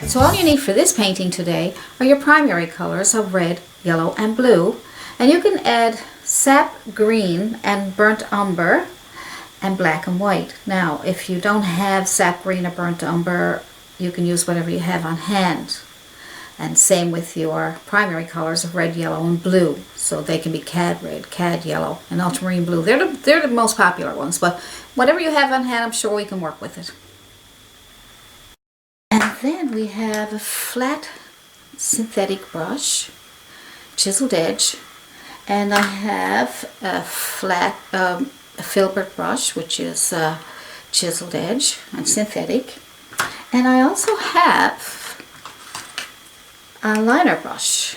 So all you need for this painting today are your primary colors of red, yellow, and blue. And you can add sap green and burnt umber and black and white. Now, if you don't have sap green or burnt umber, you can use whatever you have on hand. And same with your primary colors of red, yellow, and blue. So they can be cad red, cad yellow, and ultramarine blue. They're the most popular ones, but whatever you have on hand, I'm sure we can work with it. And then we have a flat synthetic brush, chiseled edge, and I have a flat a Filbert brush, which is chiseled edge and synthetic. And I also have a liner brush,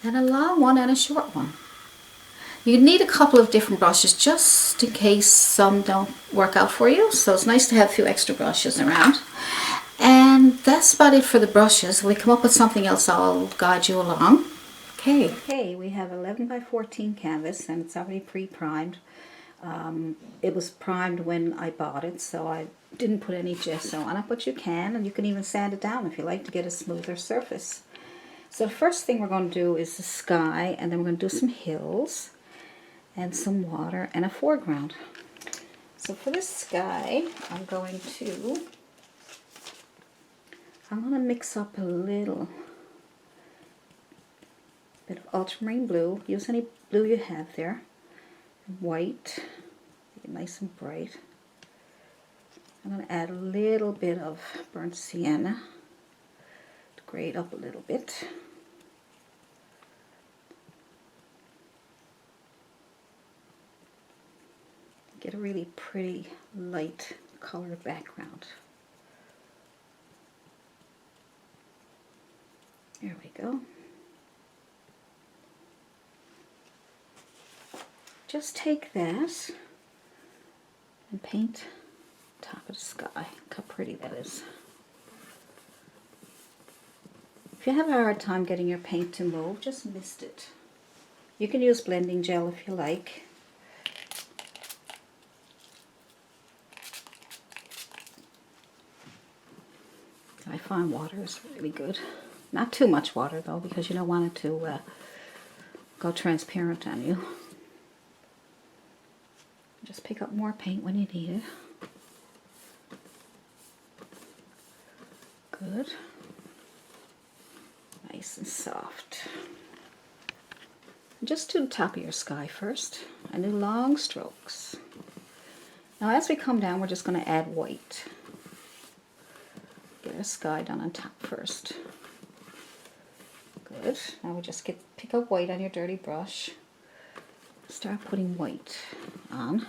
and a long one and a short one. You need a couple of different brushes just in case some don't work out for you, so it's nice to have a few extra brushes around. And that's about it for the brushes. If we come up with something else, I'll guide you along. Okay, we have 11 by 14 canvas, and it's already pre-primed. It was primed when I bought it, so I didn't put any gesso on it, but you can, and you can even sand it down if you like to get a smoother surface. So the first thing we're going to do is the sky, and then we're going to do some hills and some water and a foreground. So for this sky, I'm going to mix up a little bit of ultramarine blue. Use any blue you have there. White, make it nice and bright. I'm going to add a little bit of burnt sienna to grade up a little bit. Get a really pretty light colored background. There we go. Just take that and paint top of the sky. Look how pretty that is. If you have a hard time getting your paint to move, just mist it. You can use blending gel if you like. I find water is really good. Not too much water though, because you don't want it to go transparent on you. Just pick up more paint when you need it. Good. Nice and soft. Just to the top of your sky first, and do long strokes. Now as we come down, we're just going to add white. Get our sky done on top first. Good. Now we just pick up white on your dirty brush. Start putting white on.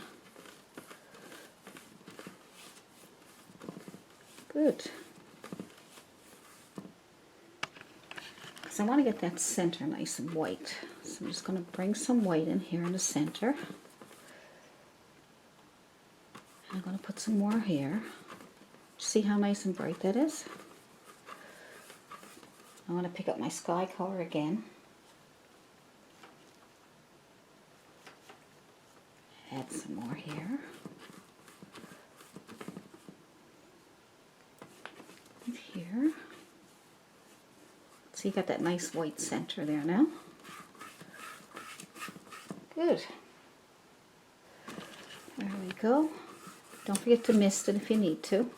Good. Because I want to get that center nice and white. So I'm just going to bring some white in here in the center. I'm going to put some more here. See how nice and bright that is? I want to pick up my sky color again. Add some more here. And here. So you got that nice white center there now. Good. There we go. Don't forget to mist it if you need to.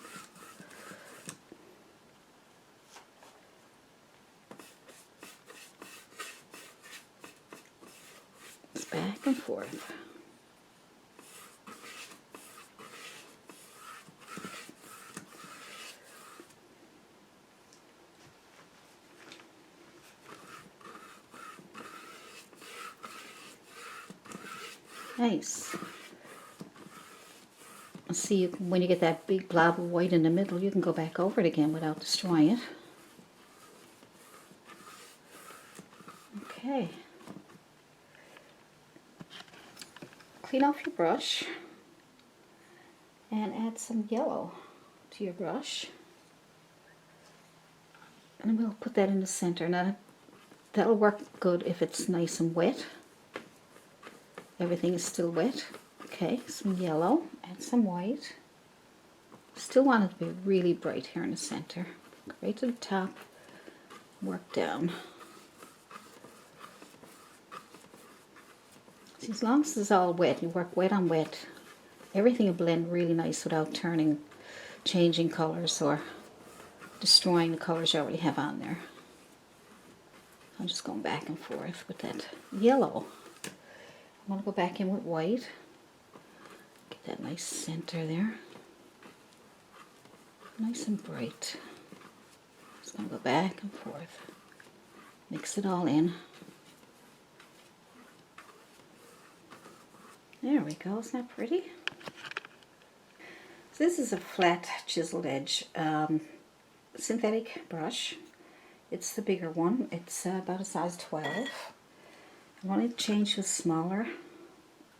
Back and forth. Nice. See, when you get that big blob of white in the middle, you can go back over it again without destroying it. Okay. Clean off your brush and add some yellow to your brush, and we'll put that in the center. Now that'll work good if it's nice and wet. Everything is still wet. Okay, some yellow and some white. Still want it to be really bright here in the center. Go right to the top, work down. See, as long as it's all wet, you work wet on wet, everything will blend really nice without changing colors or destroying the colors you already have on there. I'm just going back and forth with that yellow. I'm going to go back in with white. Get that nice center there. Nice and bright. Just going to go back and forth. Mix it all in. There we go. Isn't that pretty? So this is a flat chiseled edge synthetic brush. It's the bigger one. It's about a size 12. I want to change to a smaller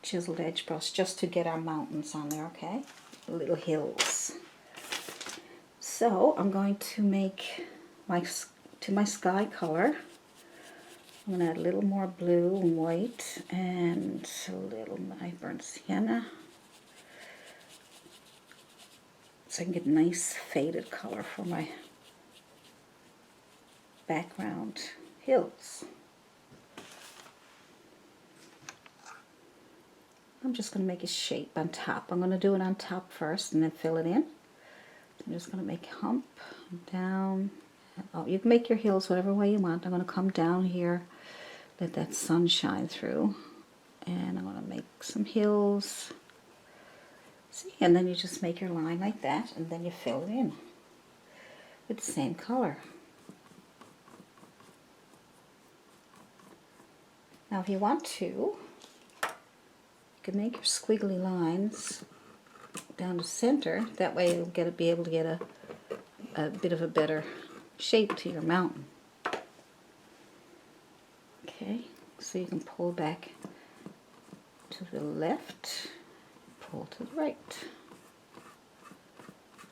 chiseled edge brush just to get our mountains on there, okay? Little hills. So I'm going to make my sky color. I'm going to add a little more blue and white and a little my burnt sienna. So I can get a nice faded color for my background hills. I'm just going to make a shape on top. I'm going to do it on top first and then fill it in. I'm just going to make a hump down. Oh, you can make your hills whatever way you want. I'm going to come down here, let that sun shine through, and I'm going to make some hills. See, and then you just make your line like that, and then you fill it in with the same color. Now if you want to, you can make your squiggly lines down the center. That way you'll be able to get a bit of a better shape to your mountain. Okay, so you can pull back to the left, pull to the right.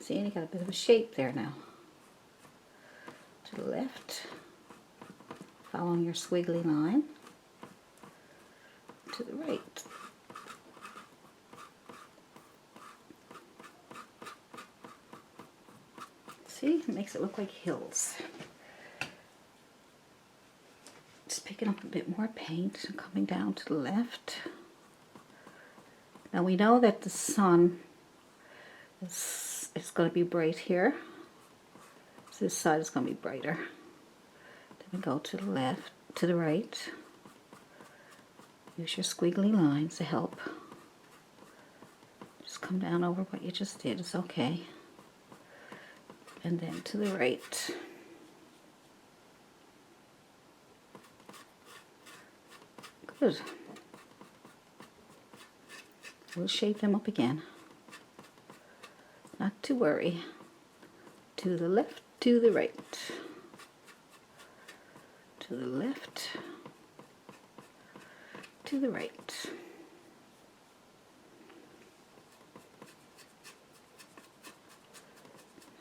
See, and you got a bit of a shape there now. To the left, following your squiggly line. To the right. See, it makes it look like hills. Just picking up a bit more paint and coming down to the left. Now we know that the sun is going to be bright here. So this side is going to be brighter. Then we go to the left, to the right. Use your squiggly lines to help. Just come down over what you just did. It's okay. And then to the right. Good. We'll shape them up again. Not to worry. To the left, to the right. To the left, to the right.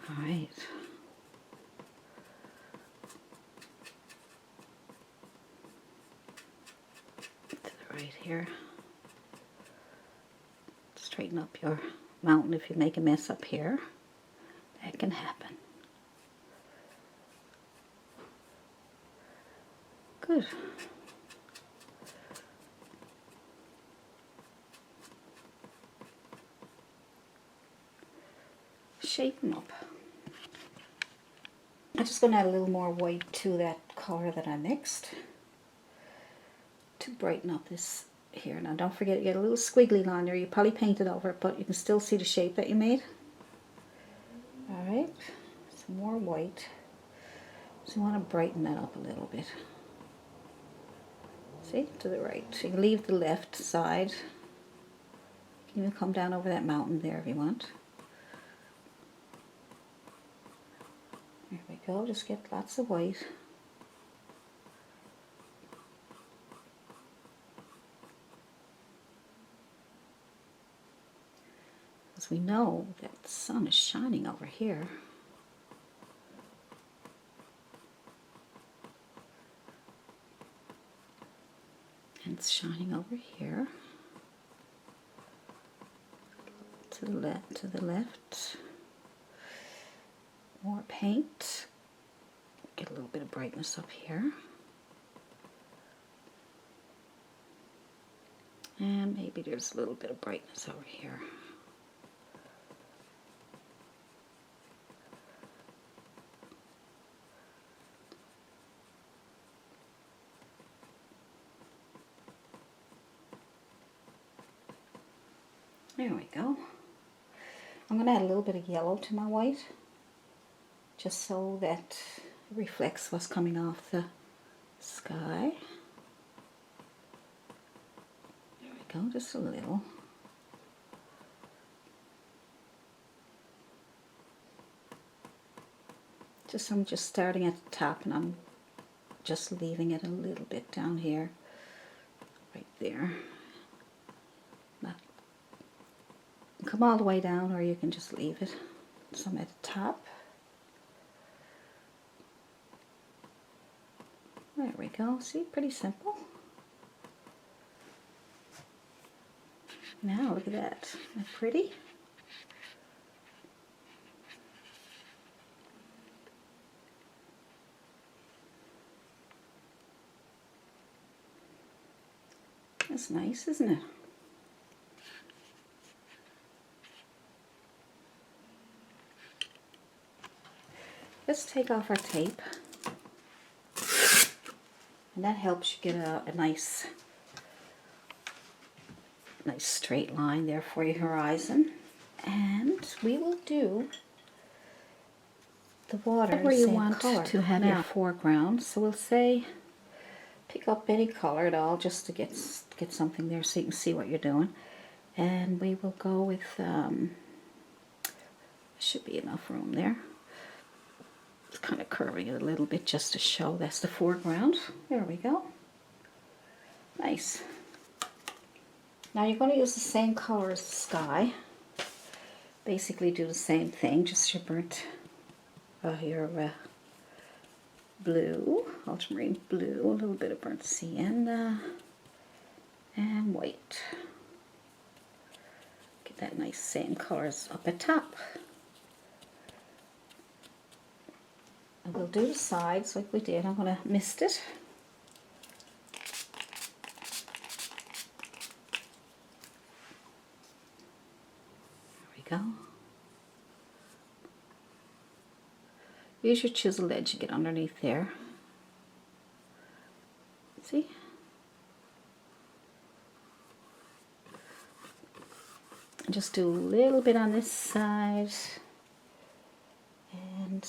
All right. To the right here. Straighten up your mountain if you make a mess up here. That can happen. Good. Shape them up. I'm just going to add a little more white to that color that I mixed to brighten up this here. Now don't forget you get a little squiggly line there. You probably painted over it, but you can still see the shape that you made. Alright, some more white. So you want to brighten that up a little bit. See, to the right. So you can leave the left side. You can even come down over that mountain there if you want. There we go, just get lots of white. Because we know that the sun is shining over here. And it's shining over here. To the left, to the left. More paint. Get a little bit of brightness up here. And maybe there's a little bit of brightness over here. There we go. I'm going to add a little bit of yellow to my white, just so that it reflects what's coming off the sky. There we go, just a little. I'm just starting at the top, and I'm just leaving it a little bit down here, right there. Not come all the way down, or you can just leave it some at the top. There we go. See, pretty simple. Now look at that. Isn't that pretty? That's nice, isn't it? Let's take off our tape. And that helps you get a nice straight line there for your horizon. And we will do the water where you want to have your foreground. So we'll say pick up any color at all, just to get something there so you can see what you're doing. And we will go with should be enough room there. It's kind of curving it a little bit just to show that's the foreground. There we go. Nice. Now you're going to use the same color as the sky. Basically do the same thing, just your burnt, your blue, ultramarine blue, a little bit of burnt sienna, and white. Get that nice same colors up at top. And we'll do the sides like we did. I'm going to mist it. There we go. Use your chisel edge to get underneath there. See? Just do a little bit on this side. And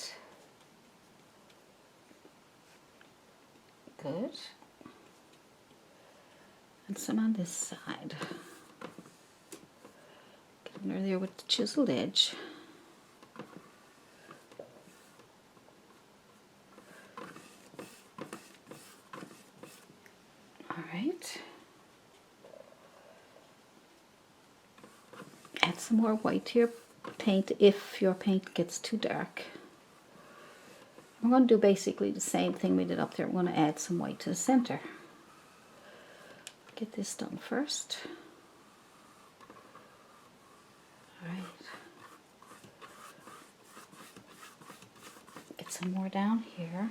good. And some on this side. Get under there with the chiseled edge. Alright. Add some more white to your paint if your paint gets too dark. I'm going to do basically the same thing we did up there. I'm going to add some white to the center. Get this done first. Alright. Get some more down here.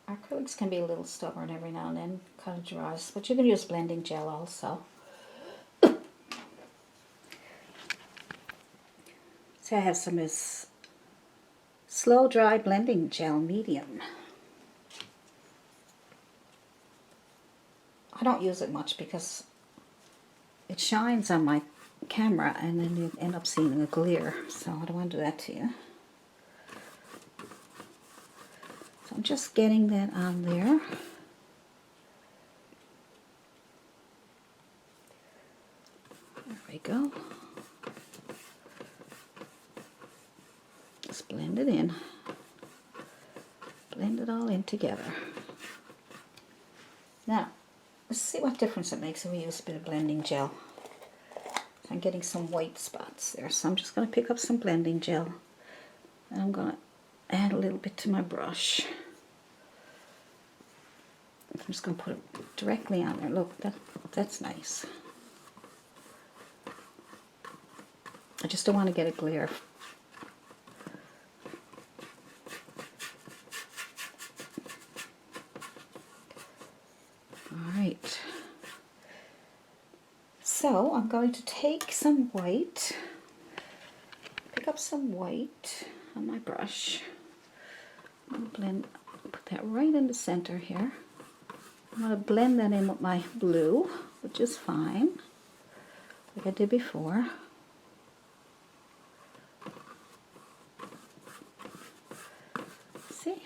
Acrylics can be a little stubborn every now and then, kind of dries, but you can use blending gel also. So I have some of this slow dry blending gel medium. I don't use it much because it shines on my camera and then you end up seeing a glare, so I don't want to do that to you. So I'm just getting that on there. There we go. Just blend it in. Blend it all in together. Now, let's see what difference it makes if we use a bit of blending gel. I'm getting some white spots there, so I'm just going to pick up some blending gel and I'm going to add a little bit to my brush. I'm just going to put it directly on there. Look, that's nice. I just don't want to get a glare. Alright. So I'm going to take some white, pick up some white on my brush. I'm going to put that right in the center here. I'm going to blend that in with my blue, which is fine, like I did before. See?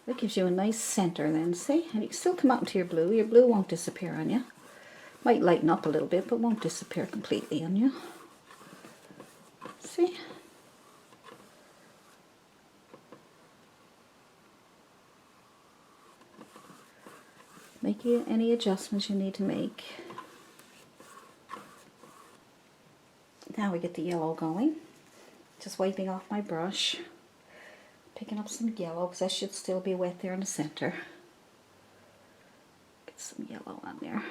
That gives you a nice center then, see? And you can still come out into your blue. Your blue won't disappear on you. Might lighten up a little bit, but won't disappear completely on you. See? Make any adjustments you need to make. Now we get the yellow going. Just wiping off my brush. Picking up some yellow, because that should still be wet there in the center. Get some yellow on there.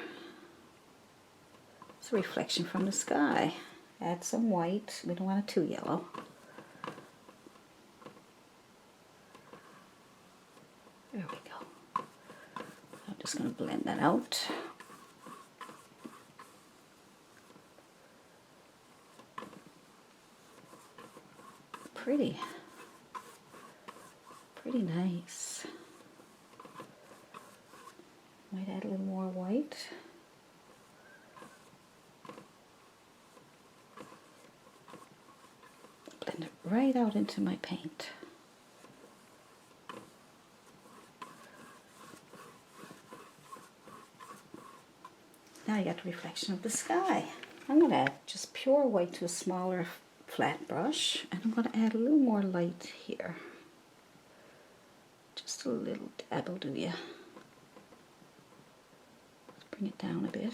It's a reflection from the sky. Add some white. We don't want it too yellow. There we go. I'm just going to blend that out. Pretty. Pretty nice. Might add a little more white. Blend it right out into my paint. Now you got the reflection of the sky. I'm going to add just pure white to a smaller flat brush, and I'm going to add a little more light here. Just a little dab will do ya. Let's bring it down a bit.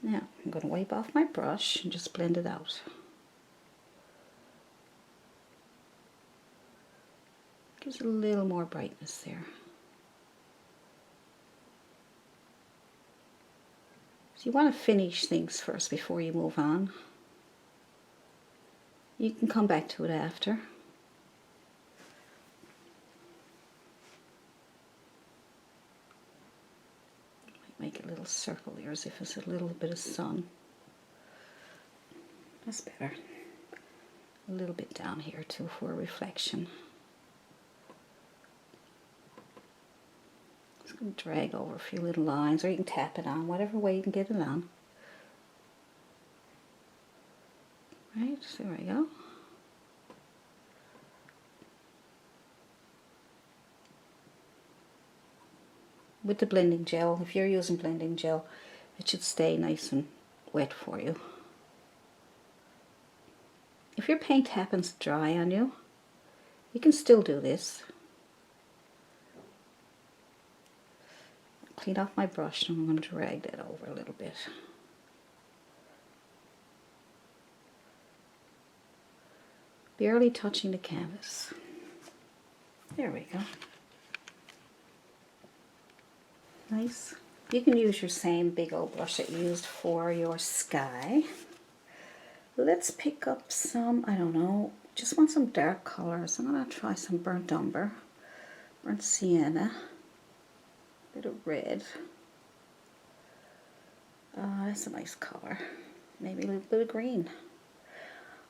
Now I'm going to wipe off my brush and just blend it out. Gives a little more brightness there. So you want to finish things first before you move on. You can come back to it after. Might make a little circle there as if it's a little bit of sun. That's better. A little bit down here too for a reflection. Just going to drag over a few little lines, or you can tap it on, whatever way you can get it on. Right, there we go. With the blending gel, if you're using blending gel, it should stay nice and wet for you. If your paint happens to dry on you, you can still do this. Clean off my brush and I'm going to drag that over a little bit. Barely touching the canvas. There we go. Nice. You can use your same big old brush that you used for your sky. Let's pick up some, I don't know, just want some dark colors. I'm going to try some burnt umber, burnt sienna, a bit of red. That's a nice color. Maybe a little bit of green.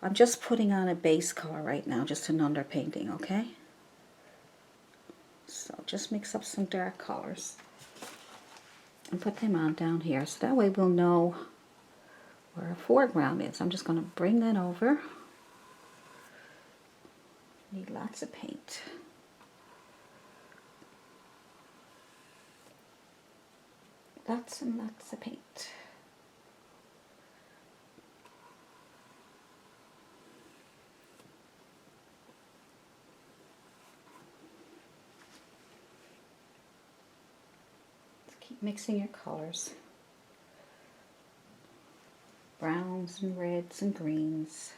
I'm just putting on a base color right now, just an underpainting, okay? So just mix up some dark colors and put them on down here, so that way we'll know where our foreground is. I'm just going to bring that over. Need lots of paint. Lots and lots of paint. Keep mixing your colors. browns and reds and greens.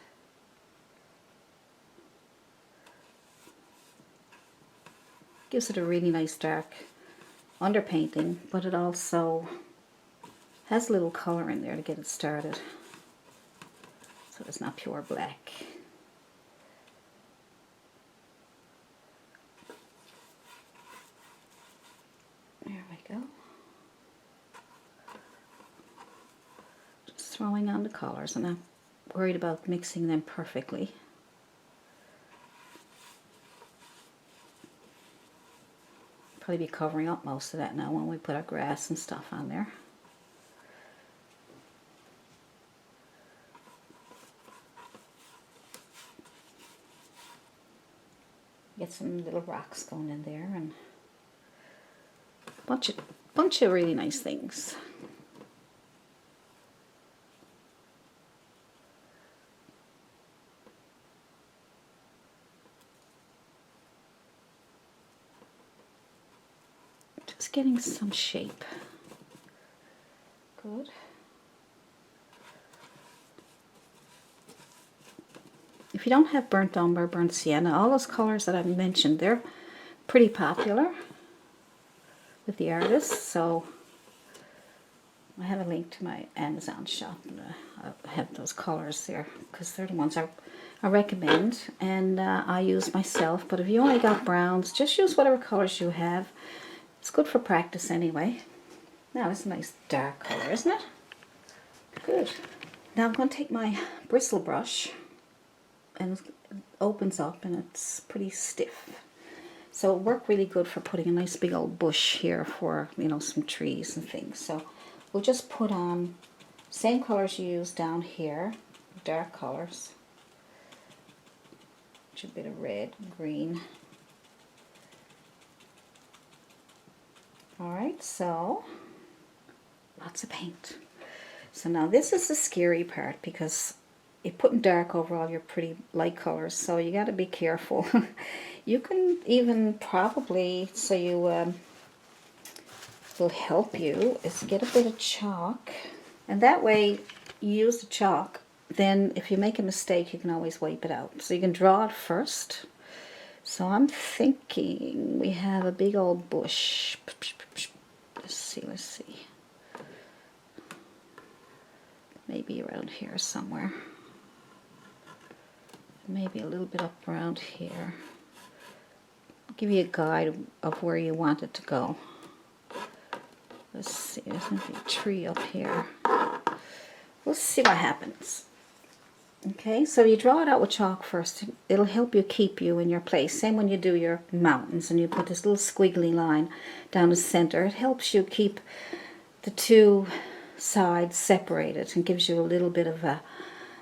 Gives it a really nice dark underpainting, but it also has a little color in there to get it started, so it's not pure black. There we go. Just throwing on the colors. I'm not worried about mixing them perfectly. Probably be covering up most of that now when we put our grass and stuff on there. Get some little rocks going in there and bunch of really nice things. Just getting some shape. Good. If you don't have burnt umber, burnt sienna, all those colors that I've mentioned, they're pretty popular with the artists. So I have a link to my Amazon shop, and I have those colors there because they're the ones I recommend and I use myself. But if you only got browns, just use whatever colors you have. It's good for practice anyway. Now it's a nice dark color, isn't it? Good. Now I'm going to take my bristle brush, and it opens up and it's pretty stiff. So it'll work really good for putting a nice big old bush here for, you know, some trees and things. So we'll just put on same colors you use down here, dark colors. A bit of red, green. Alright, so lots of paint. So now this is the scary part because you're putting dark over all your pretty light colors, so you got to be careful. You can even probably, so you will help you, is get a bit of chalk, and that way you use the chalk, then if you make a mistake you can always wipe it out. So you can draw it first. So I'm thinking we have a big old bush. Let's see. Maybe around here somewhere. Maybe a little bit up around here. I'll give you a guide of where you want it to go. Let's see, there's going to be a tree up here. We'll see what happens. Okay, so you draw it out with chalk first. It'll help you keep you in your place. Same when you do your mountains and you put this little squiggly line down the center. It helps you keep the two sides separated and gives you a little bit of a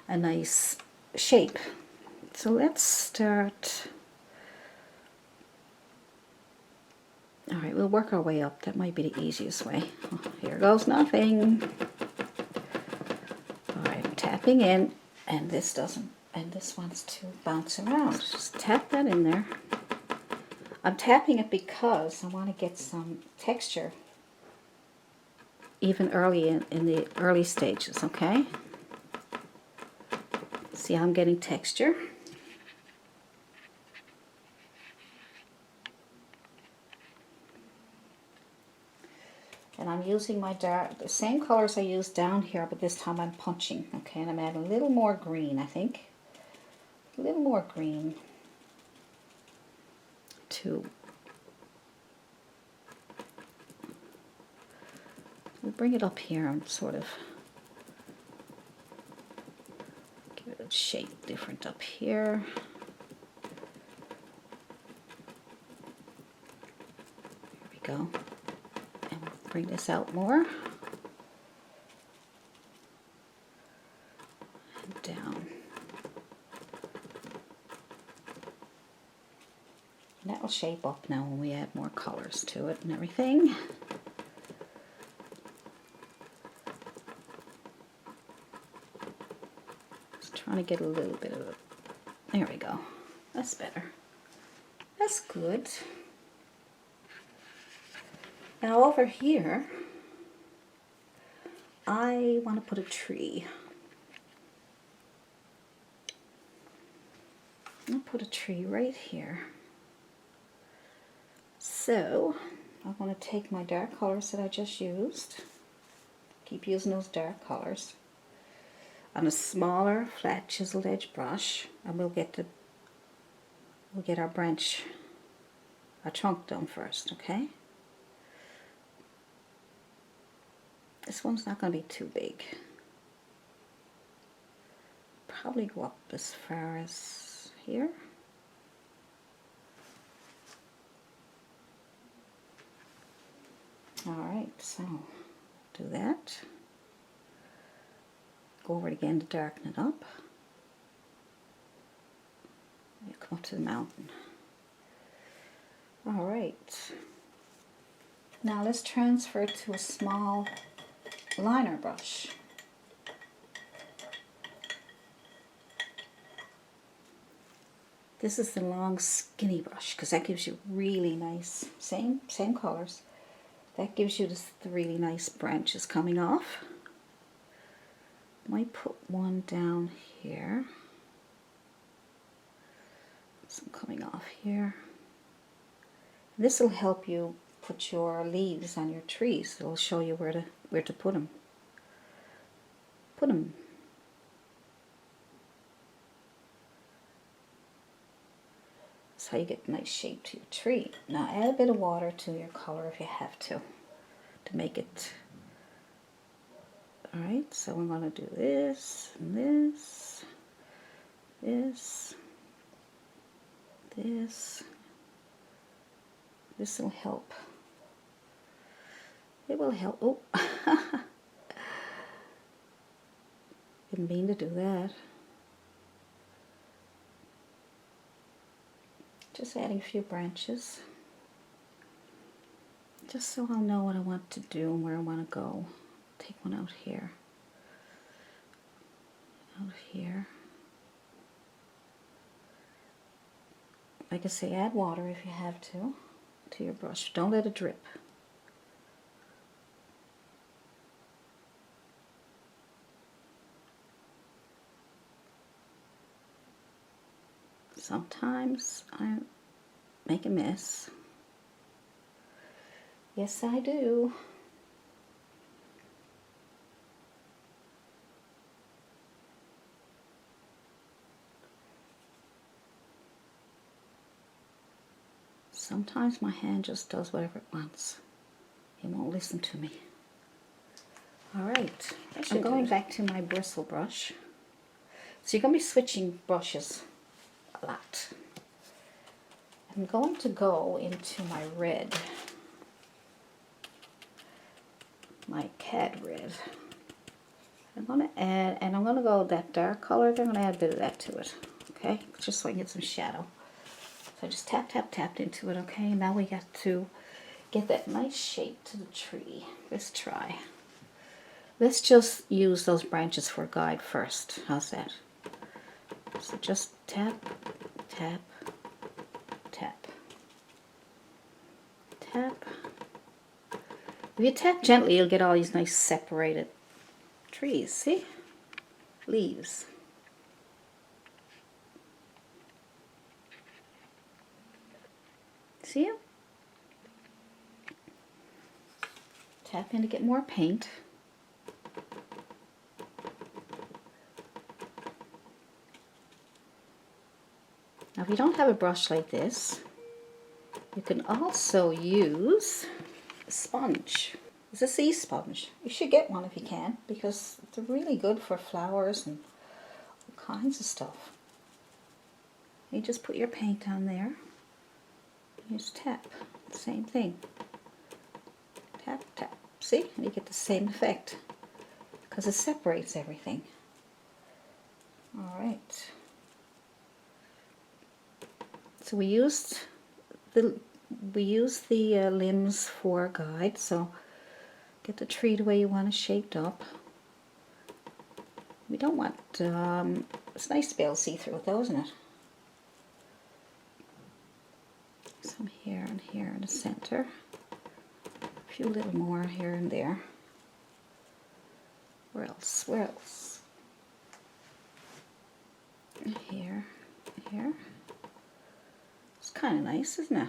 nice shape. So let's start. Alright, we'll work our way up. That might be the easiest way. Oh, here goes nothing. Alright, I'm tapping in, and this doesn't, and this wants to bounce around. Just tap that in there. I'm tapping it because I want to get some texture even early in the early stages, okay? See how I'm getting texture? And I'm using my dark, the same colors I used down here, but this time I'm punching, okay? And I'm adding a little more green, I think. A little more green to, we'll bring it up here and sort of give it a shape different up here. There we go. Bring this out more and down. And that will shape up now when we add more colors to it and everything. Just trying to get a little bit of it. There we go. That's better. That's good. Now over here, I want to put a tree. I'll put a tree right here. So I'm going to take my dark colors that I just used. Keep using those dark colors on a smaller flat chiseled edge brush, and we'll get our branch, our trunk done first, okay? This one's not going to be too big. Probably go up as far as here. Alright, so do that. Go over it again to darken it up. You come up to the mountain. Alright. Now let's transfer it to a small liner brush. This is the long skinny brush because that gives you really nice, same colors. That gives you this really nice branches coming off. Might put one down here. Some coming off here. This will help you put your leaves on your trees. It'll show you where to put them. Put them. That's how you get a nice shape to your tree. Now add a bit of water to your color if you have to make it. Alright, so we're going to do this, and this, this, this. This will help. It will help. Oh, didn't mean to do that. Just adding a few branches. Just so I'll know what I want to do and where I want to go. Take one out here. Out here. Like I say, add water if you have to your brush. Don't let it drip. Sometimes I make a mess. Yes, I do. Sometimes my hand just does whatever it wants. It won't listen to me. Alright, I'm going back to my bristle brush. So you're going to be switching brushes a lot. I'm going to go into my red. My cat red. I'm going to add, and I'm going to go that dark color, then I'm going to add a bit of that to it. Okay, just so I can get some shadow. So I just tap, tap, tapped into it, okay? Now we got to get that nice shape to the tree. Let's try. Let's just use those branches for a guide first. How's that? So just tap, tap, tap, tap. If you tap gently, you'll get all these nice separated trees, see? Leaves. See it? Tap in to get more paint. Now if you don't have a brush like this, you can also use a sponge. It's a sea sponge. You should get one if you can, because they're really good for flowers and all kinds of stuff. You just put your paint on there. You just tap. Same thing. Tap, tap. See? And you get the same effect because it separates everything. Alright. So we used the limbs for a guide, so get the tree the way you want it shaped up. We don't want, it's nice to be able to see through it though, isn't it? Some here and here in the center. A few little more here and there. Where else? Where else? Here, here. kind of nice, isn't it?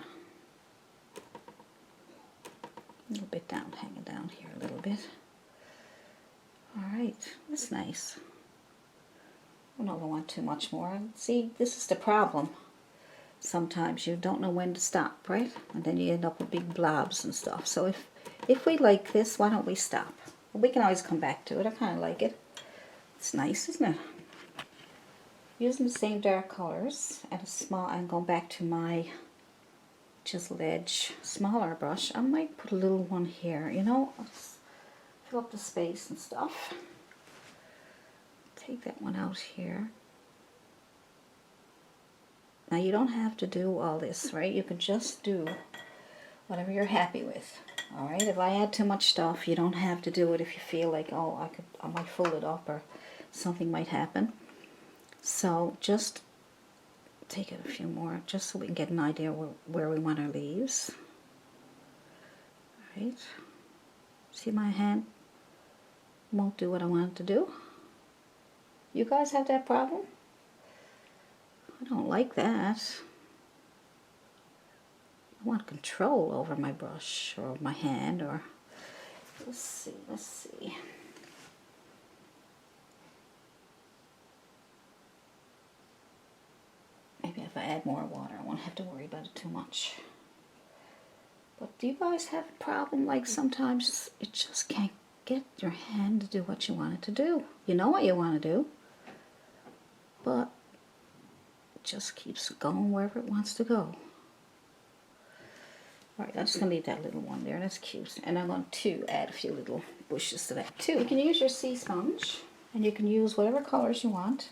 A little bit down, hanging down here a little bit. Alright, that's nice. I don't want too much more. See, this is the problem. Sometimes you don't know when to stop, right? And then you end up with big blobs and stuff. So if we like this, why don't we stop? We can always come back to it. I kind of like it. It's nice, isn't it? Using the same dark colors and a small, and going back to my chiseled edge smaller brush, I might put a little one here, you know, fill up the space and stuff. Take that one out here. Now you don't have to do all this, right? You can just do whatever you're happy with. All right, if I add too much stuff, you don't have to do it if you feel like, oh, I might fold it up or something might happen. So just take it a few more, just so we can get an idea where we want our leaves. All right, see my hand won't do what I want it to do. You guys have that problem? I don't like that. I want control over my brush or my hand, or let's see. Maybe if I add more water, I won't have to worry about it too much. But do you guys have a problem like sometimes it just can't get your hand to do what you want it to do? You know what you want to do, but it just keeps going wherever it wants to go. Alright, I'm just going to leave that little one there. That's cute. And I'm going to add a few little bushes to that too. You can use your sea sponge, and you can use whatever colors you want.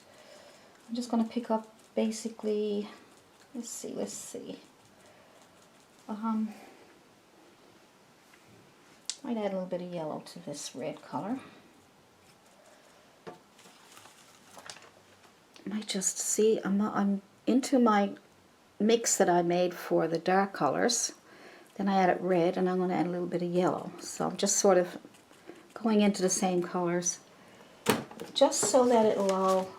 I'm just going to pick up basically, let's see. Might add a little bit of yellow to this red color. Might just see, I'm into my mix that I made for the dark colors. Then I added red, and I'm going to add a little bit of yellow. So I'm just sort of going into the same colors, just so that it'll all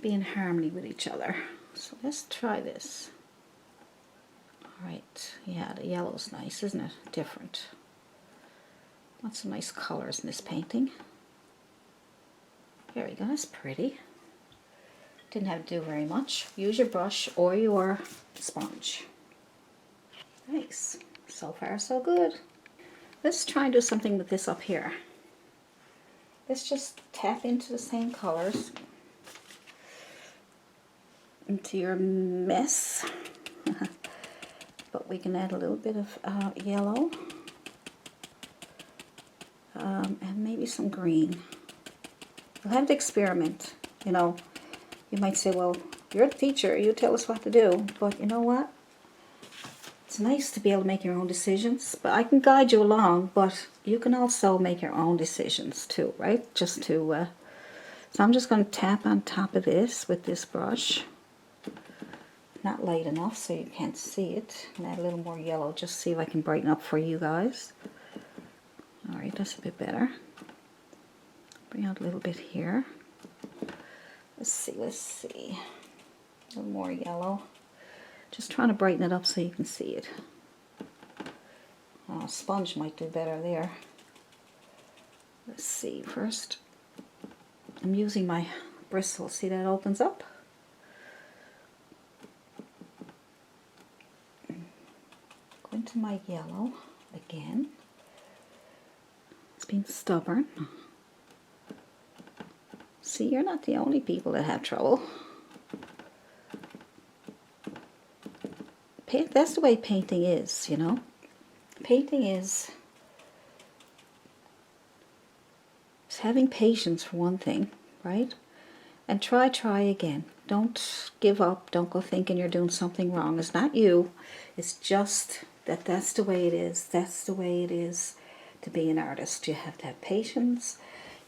be in harmony with each other. So let's try this. Alright, yeah, the yellow's nice, isn't it? Different. Lots of nice colors in this painting. There we go, that's pretty. Didn't have to do very much. Use your brush or your sponge. Nice. So far, so good. Let's try and do something with this up here. Let's just tap into the same colors, into your mess. But we can add a little bit of yellow and maybe some green. We'll have to experiment, you know. You might say, well, you're the teacher, you tell us what to do. But you know what? It's nice to be able to make your own decisions. But I can guide you along, but you can also make your own decisions too, right? Just to, so I'm just going to tap on top of this with this brush. Not light enough so you can't see it. And add a little more yellow, just see if I can brighten up for you guys. Alright, that's a bit better. Bring out a little bit here. Let's see. A little more yellow. Just trying to brighten it up so you can see it. Oh, a sponge might do better there. Let's see, first I'm using my bristle. See that opens up? Go into my yellow again. It's being stubborn. See, you're not the only people that have trouble. That's the way painting is, you know. Painting is having patience for one thing, right? And try again. Don't give up. Don't go thinking you're doing something wrong. It's not you. It's just that's the way it is. That's the way it is to be an artist. You have to have patience.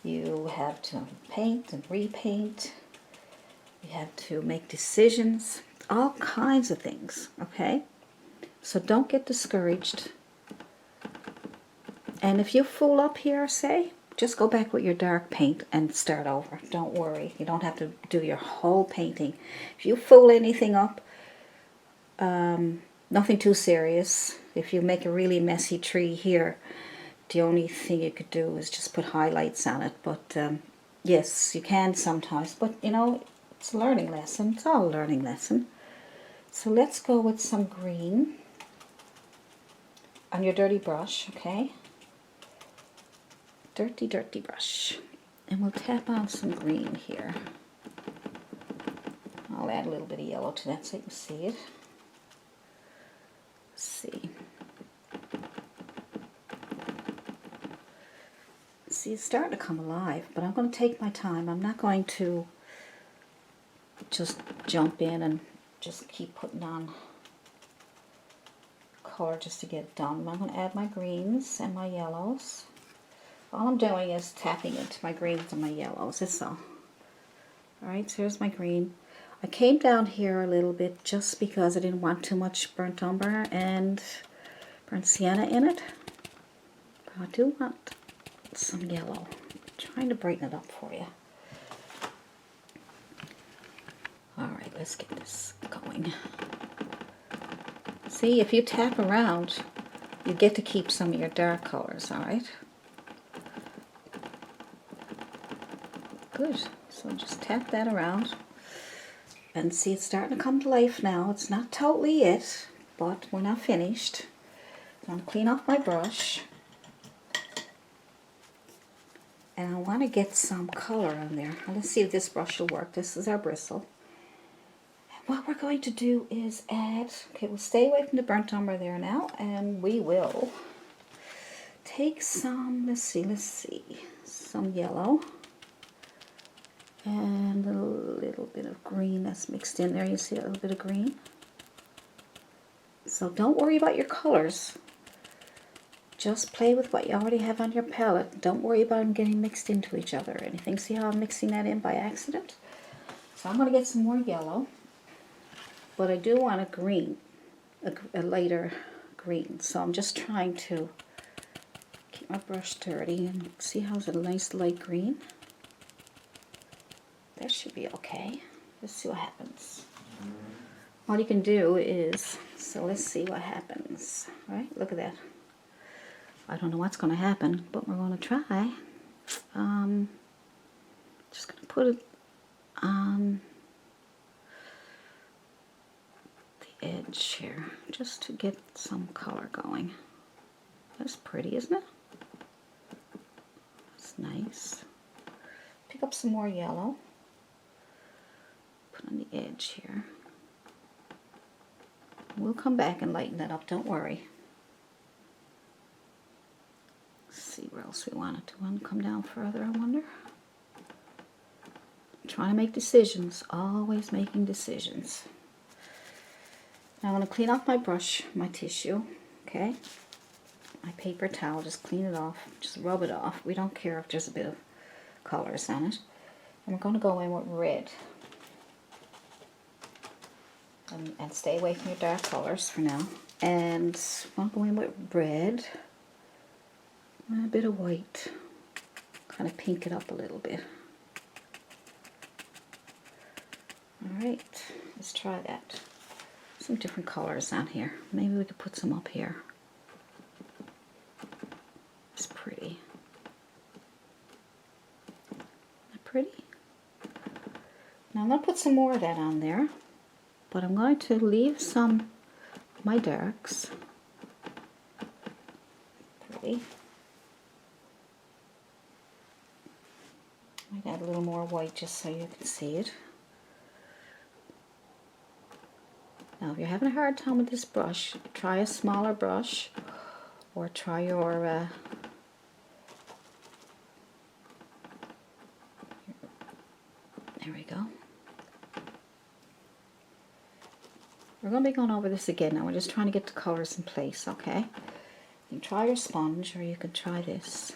You have to paint and repaint. You have to make decisions. All kinds of things, okay? So don't get discouraged. And if you fool up here, say, just go back with your dark paint and start over. Don't worry. You don't have to do your whole painting. If you fool anything up, nothing too serious. If you make a really messy tree here, the only thing you could do is just put highlights on it. But yes, you can sometimes. But you know, it's a learning lesson. It's all a learning lesson. So let's go with some green on your dirty brush, okay? Dirty, dirty brush. And we'll tap on some green here. I'll add a little bit of yellow to that so you can see it. Let's see. See, it's starting to come alive, but I'm going to take my time. I'm not going to just jump in and just keep putting on color just to get it done. I'm going to add my greens and my yellows. All I'm doing is tapping into my greens and my yellows, that's all. Alright, so here's my green. I came down here a little bit just because I didn't want too much burnt umber and burnt sienna in it. But I do want some yellow. I'm trying to brighten it up for you. Alright, let's get this going. See, if you tap around, you get to keep some of your dark colors, alright? Good. So just tap that around. And see, it's starting to come to life now. It's not totally it, but we're not finished. So I'm going to clean off my brush. And I want to get some color on there. Let's see if this brush will work. This is our bristle. What we're going to do is add, okay, we'll stay away from the burnt umber there now, and we will take some, let's see, some yellow and a little bit of green that's mixed in there. You see a little bit of green? So don't worry about your colors. Just play with what you already have on your palette. Don't worry about them getting mixed into each other or anything. See how I'm mixing that in by accident? So I'm going to get some more yellow. But I do want a green, a lighter green. So I'm just trying to keep my brush dirty and see how's a nice light green. That should be okay. Let's see what happens. All you can do is, so let's see what happens. All right, look at that. I don't know what's going to happen, but we're going to try. Just going to put it on the edge here, just to get some color going. That's pretty, isn't it? That's nice. Pick up some more yellow. Put on the edge here. We'll come back and lighten that up, don't worry. Let's see where else we want it to. Want to come down further, I wonder? I'm trying to make decisions, always making decisions. Now I'm going to clean off my brush, my tissue, okay? My paper towel, just clean it off, just rub it off. We don't care if there's a bit of colors on it. And we're going to go in with red. And stay away from your dark colors for now. And I'm going to go in with red and a bit of white. Kind of pink it up a little bit. Alright, let's try that. Some different colors on here. Maybe we could put some up here. It's pretty. Isn't that pretty? Now I'm going to put some more of that on there. But I'm going to leave some of my darks. Pretty. Might add a little more white just so you can see it. Now if you're having a hard time with this brush, try a smaller brush or try your there we go. We're going to be going over this again now. We're just trying to get the colors in place, okay? You can try your sponge or you can try this.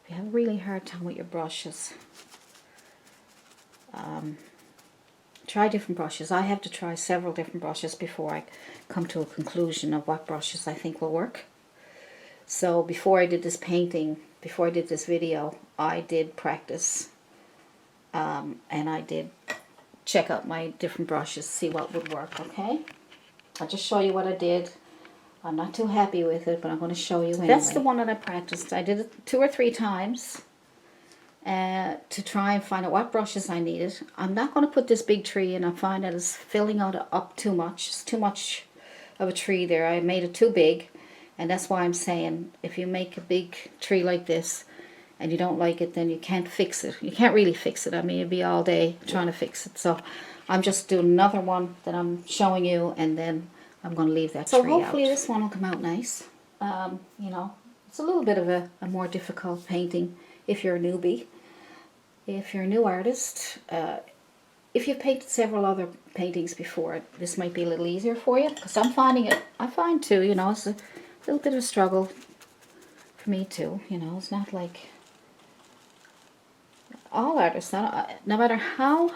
If you have a really hard time with your brushes, try different brushes. I have to try several different brushes before I come to a conclusion of what brushes I think will work. So before I did this painting, before I did this video, I did practice, and I did check out my different brushes, see what would work, okay? I'll just show you what I did. I'm not too happy with it, but I'm going to show you anyway. That's the one that I practiced. I did it 2 or 3 times to try and find out what brushes I needed. I'm not going to put this big tree in. I find that it's filling out up too much. It's too much of a tree there. I made it too big, and that's why I'm saying if you make a big tree like this and you don't like it, then you can't fix it. You can't really fix it. I mean, it'd be all day trying to fix it. So I'm just doing another one that I'm showing you, and then I'm going to leave that tree out. So hopefully this one will come out nice. You know, it's a little bit of a more difficult painting if you're a newbie. If you're a new artist, if you've painted several other paintings before, this might be a little easier for you, because I'm finding it, I find too, you know, it's a little bit of a struggle for me too, you know. It's not like all artists, no matter how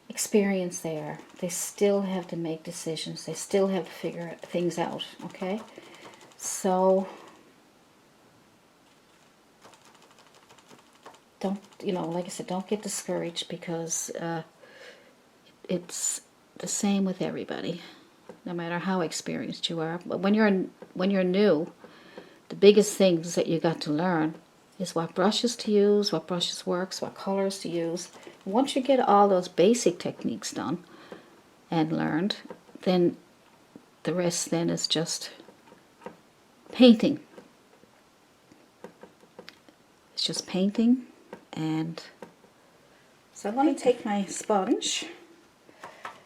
experienced they are, they still have to make decisions, they still have to figure things out, okay? So don't, you know, like I said, don't get discouraged, because it's the same with everybody, no matter how experienced you are. But when you're new, the biggest things that you got to learn is what brushes to use, what brushes works, what colors to use. Once you get all those basic techniques done and learned, then the rest then is just painting. It's just painting. And so I'm going to take my sponge,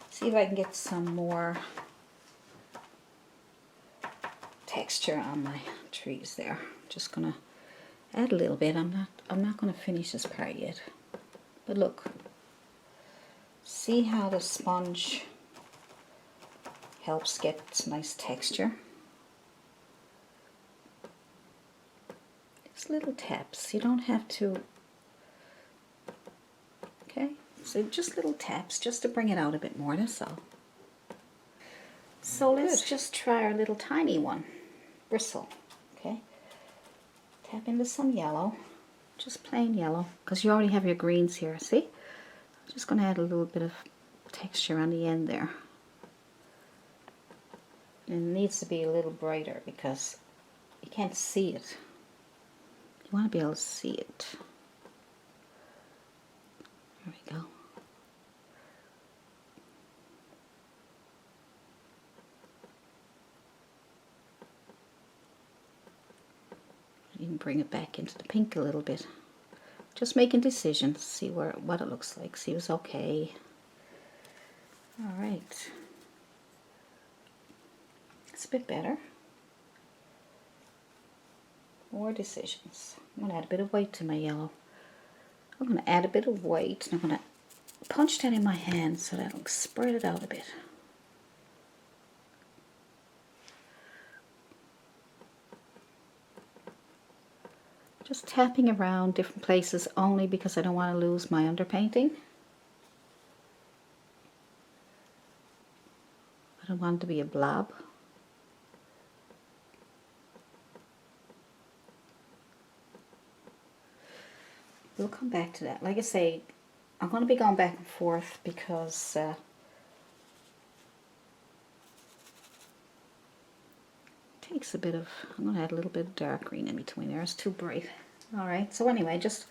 see if I can get some more texture on my trees there. Just going to add a little bit. I'm not going to finish this part yet. But look, see how the sponge helps get nice texture. Just little taps. You don't have to. Okay, so just little taps, just to bring it out a bit more, that's all. So let's just try our little tiny one, Bristle. Okay, tap into some yellow, just plain yellow, because you already have your greens here, see? I'm just going to add a little bit of texture on the end there. And it needs to be a little brighter, because you can't see it. You want to be able to see it. There we go. You can bring it back into the pink a little bit. Just making decisions, see what it looks like, see if it's okay. All right. It's a bit better. More decisions. I'm going to add a bit of white to my yellow. I'm going to add a bit of white, and I'm going to punch that in my hand so that it'll spread it out a bit. Just tapping around different places only because I don't want to lose my underpainting. I don't want it to be a blob. We'll come back to that. Like I say, I'm going to be going back and forth because it takes a bit of, I'm going to add a little bit of dark green in between there. It's too bright. Alright, so anyway, just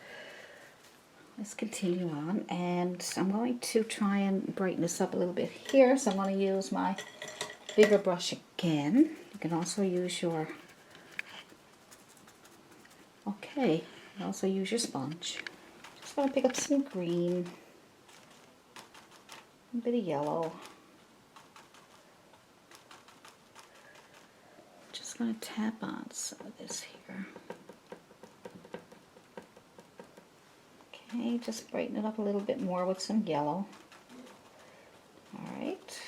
let's continue on, and I'm going to try and brighten this up a little bit here. So I'm going to use my bigger brush again. You can also use your, okay, also use your sponge. Just going to pick up some green, a bit of yellow. Just going to tap on some of this here. Okay, just brighten it up a little bit more with some yellow. Alright.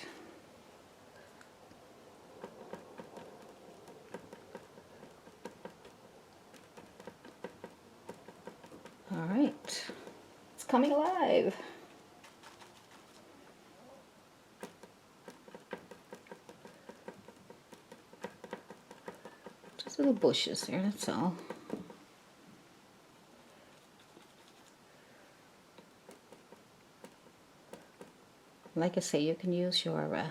Alright. It's coming alive. little bushes there, that's all. Like I say, you can use your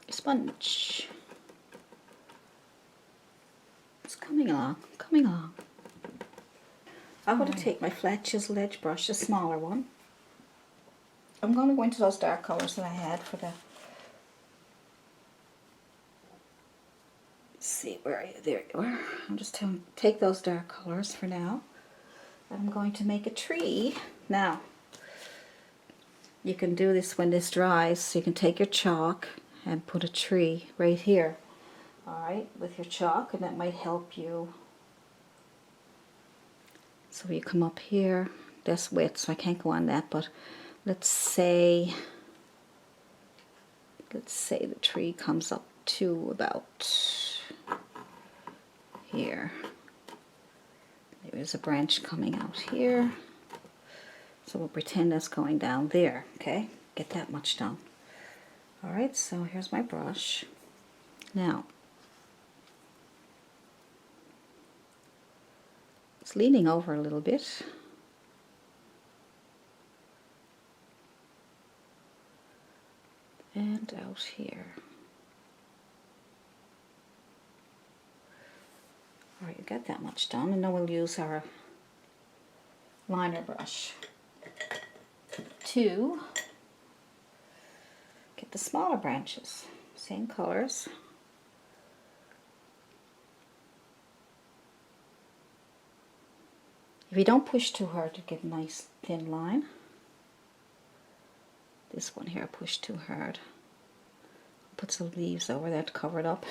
sponge. It's coming along, coming along. I'm going to take my flat chiseled edge brush, a smaller one. I'm going to go into those dark colors that I had for the... Let's see, where are you? There you are. I'm just going to take those dark colors for now. I'm going to make a tree. Now, you can do this when this dries, so you can take your chalk and put a tree right here. Alright, with your chalk, and that might help you. So you come up here, that's wet, so I can't go on that, but let's say the tree comes up to about here. There's a branch coming out here. So we'll pretend that's going down there, okay? Get that much done. Alright, so here's my brush. Now, it's leaning over a little bit. And out here. Alright, you got that much done, and now we'll use our liner brush to get the smaller branches. Same colors. If you don't push too hard to get a nice thin line. This one here I pushed too hard. Put some leaves over that to cover it up.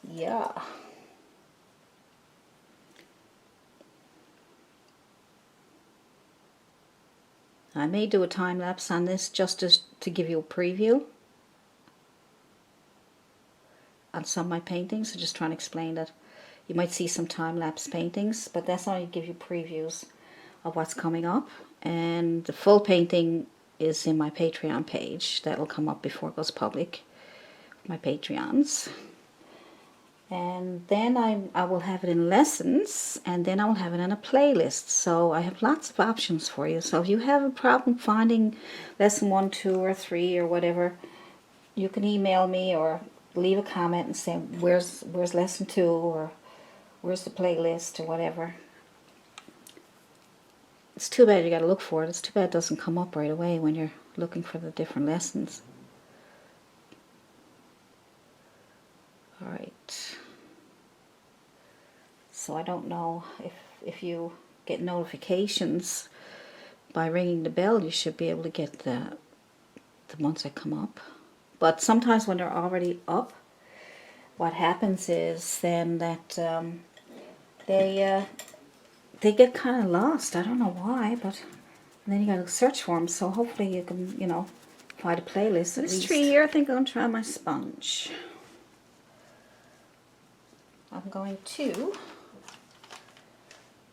Yeah. I may do a time lapse on this just to give you a preview on some of my paintings. So just trying to explain that you might see some time lapse paintings, but that's only to give you previews of what's coming up. And the full painting is in my Patreon page. That'll come up before it goes public. My Patreons. And then I will have it in lessons, and then I will have it in a playlist. So I have lots of options for you. So if you have a problem finding lesson 1, 2, or 3, or whatever, you can email me or leave a comment and say where's lesson 2, or where's the playlist, or whatever. It's too bad you got to look for it. It's too bad it doesn't come up right away when you're looking for the different lessons. Alright, so I don't know if you get notifications by ringing the bell. You should be able to get the ones that come up. But sometimes when they're already up, what happens is then that they get kind of lost. I don't know why, but then you got to search for them. So hopefully you can, you know, find a playlist. This tree here, I think I'm going to try my sponge. I'm going to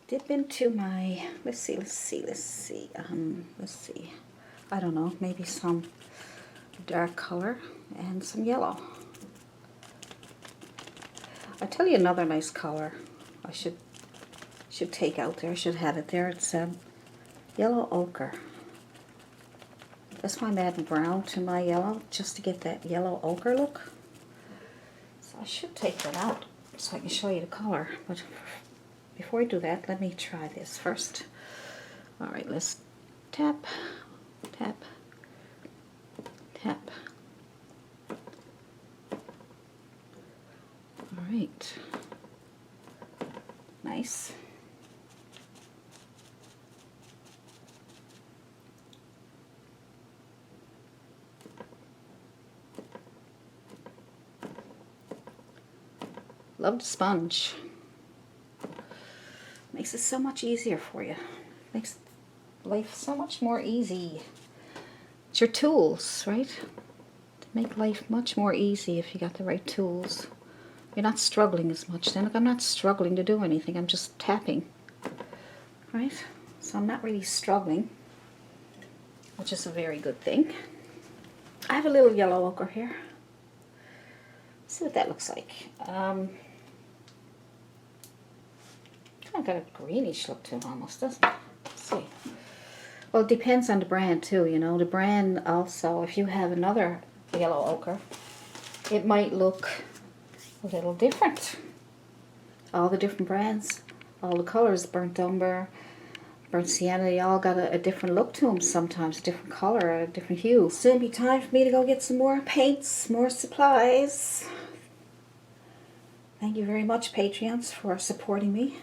dip into my, let's see, I don't know, maybe some dark color and some yellow. I'll tell you another nice color I should take out there. I should have it there. It's yellow ochre. That's why I'm adding brown to my yellow, just to get that yellow ochre look. So I should take that out so I can show you the color, but before I do that, let me try this first. Alright, let's tap, tap, tap. Alright, nice. Love the sponge. Makes it so much easier for you. Makes life so much more easy. It's your tools, right? To make life much more easy if you got the right tools. You're not struggling as much then. Look, I'm not struggling to do anything. I'm just tapping. Right? So I'm not really struggling, which is a very good thing. I have a little yellow ochre here. Let's see what that looks like. Kind of got a greenish look to it almost, doesn't it? Let's see. Well, it depends on the brand too, you know. The brand also, if you have another yellow ochre, it might look a little different. All the different brands, all the colors, burnt umber, burnt sienna, they all got a different look to them sometimes, a different color, a different hue. Soon be time for me to go get some more paints, more supplies. Thank you very much, Patreons, for supporting me.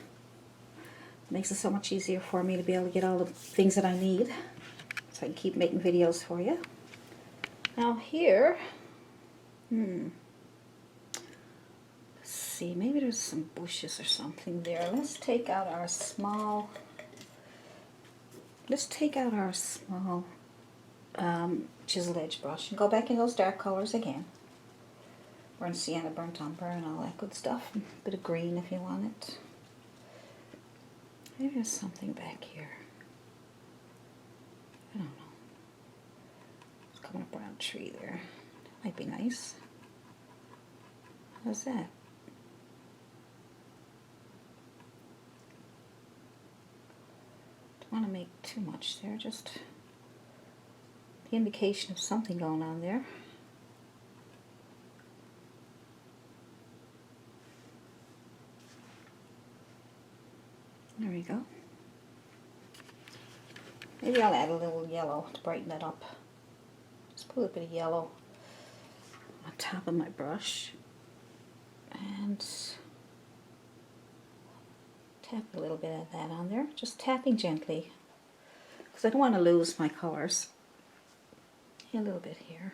It makes it so much easier for me to be able to get all the things that I need so I can keep making videos for you. Now here, let's see, maybe there's some bushes or something there. Let's take out our small chiseled edge brush and go back in those dark colors again. Burnt sienna, burnt umber, and all that good stuff. A bit of green if you want it. Maybe there's something back here. I don't know. It's coming up around a tree there. That might be nice. How's that? Don't want to make too much there, just the indication of something going on there. There we go. Maybe I'll add a little yellow to brighten it up. Just put a bit of yellow on top of my brush and tap a little bit of that on there. Just tapping gently because I don't want to lose my colors. A little bit here.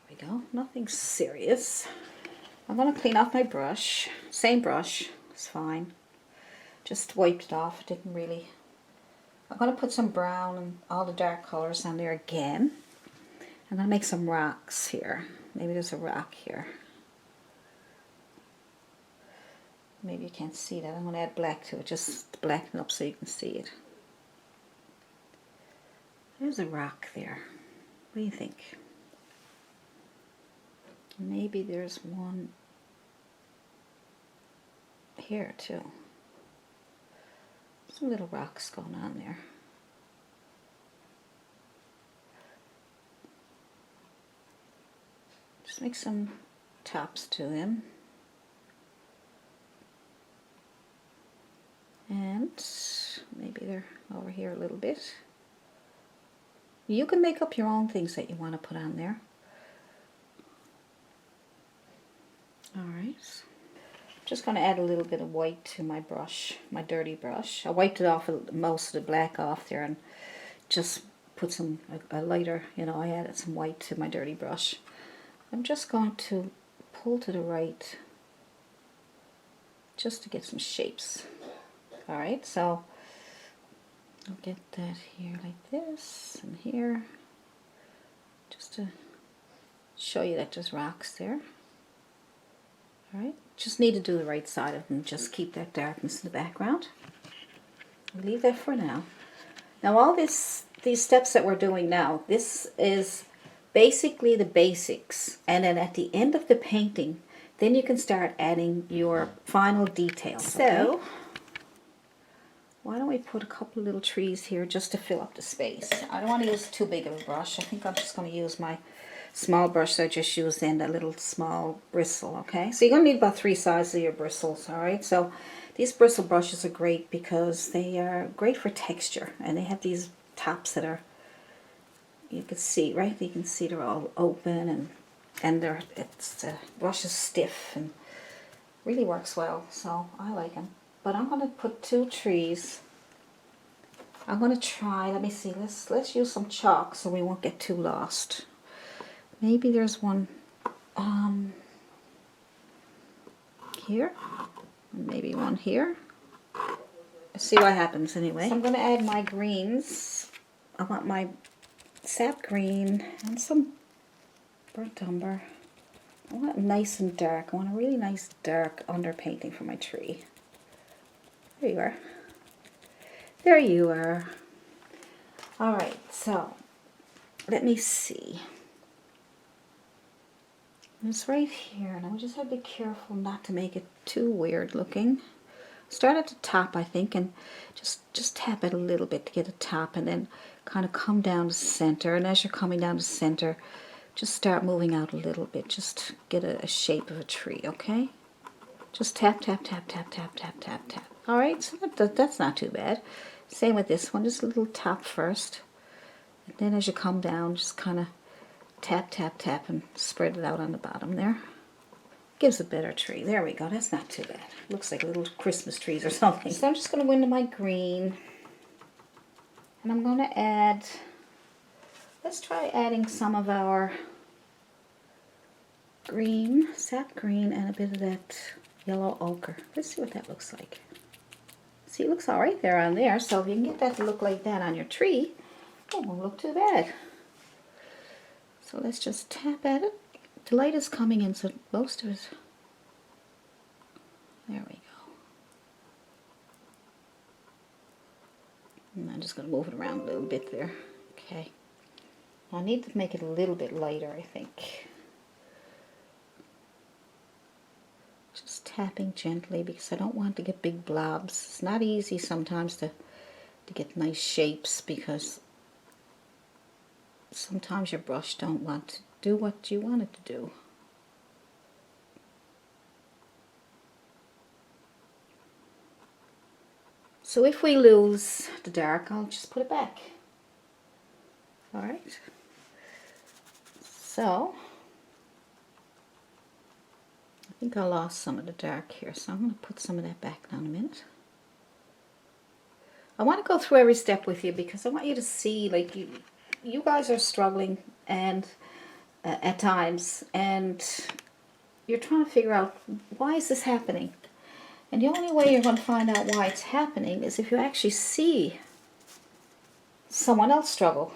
There we go. Nothing serious. I'm going to clean off my brush. Same brush. It's fine. Just wiped it off. It didn't really. I'm going to put some brown and all the dark colors on there again. I'm going to make some rocks here. Maybe there's a rock here. Maybe you can't see that. I'm going to add black to it. Just blacken it up so you can see it. There's a rock there. What do you think? Maybe there's one here too. Some little rocks going on there. Just make some tops to them. And maybe they're over here a little bit. You can make up your own things that you want to put on there. Alright. Just going to add a little bit of white to my brush, my dirty brush. I wiped it off, most of the black off there, and just put some, a lighter, you know, I added some white to my dirty brush. I'm just going to pull to the right just to get some shapes. Alright, so I'll get that here like this, and here, just to show you that there's rocks there. Alright, just need to do the right side of them, just keep that darkness in the background. I'll leave that for now. Now all these steps that we're doing now, this is basically the basics, and then at the end of the painting, then you can start adding your final details. So, why don't we put a couple of little trees here just to fill up the space. I don't want to use too big of a brush. I think I'm just going to use my small brush that I just used in a little small bristle, okay? So you're going to need about 3 sizes of your bristles, alright? So these bristle brushes are great because they are great for texture, and they have these tops that are, you can see, right? You can see they're all open, and the brush is stiff and really works well, so I like them. But I'm going to put 2 trees. I'm going to try, let me see, let's use some chalk so we won't get too lost. Maybe there's one here, and maybe one here. Let's see what happens anyway. So I'm going to add my greens. I want my sap green and some burnt umber. I want it nice and dark. I want a really nice dark underpainting for my tree. There you are. There you are. Alright, so let me see. It's right here, and I just have to be careful not to make it too weird looking. Start at the top, I think, and just tap it a little bit to get a top, and then kind of come down to center. And as you're coming down to center, just start moving out a little bit. Just get a shape of a tree, okay? Just tap, tap, tap, tap, tap, tap, tap, tap. All right, so that's not too bad. Same with this one, just a little top first. And then as you come down, just kind of tap, tap, tap, and spread it out on the bottom there. Gives a better tree. There we go. That's not too bad. Looks like little Christmas trees or something. So I'm just going to go into my green. And I'm going to add, let's try adding some of our green, sap green, and a bit of that yellow ochre. Let's see what that looks like. See, it looks all right there on there. So if you can get that to look like that on your tree, it won't look too bad. So let's just tap at it. The light is coming in, so most of it, there we go. And I'm just going to move it around a little bit there. Okay. I need to make it a little bit lighter, I think. Just tapping gently because I don't want to get big blobs. It's not easy sometimes to get nice shapes because sometimes your brush don't want to do what you want it to do. So if we lose the dark, I'll just put it back. Alright. So, I think I lost some of the dark here, so I'm going to put some of that back now in a minute. I want to go through every step with you because I want you to see, like, you guys are struggling and at times, and you're trying to figure out, why is this happening? And the only way you're going to find out why it's happening is if you actually see someone else struggle,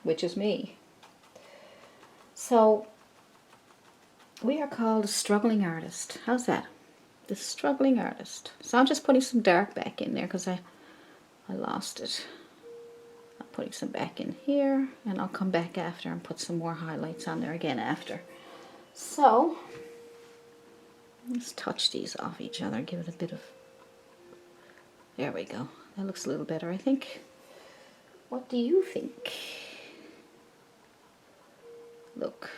which is me. So we are called a struggling artist. How's that? The struggling artist. So I'm just putting some dark back in there because I lost it. I'm putting some back in here, and I'll come back after and put some more highlights on there again after. So let's touch these off each other, give it a bit of, there we go. That looks a little better, I think. What do you think? Look.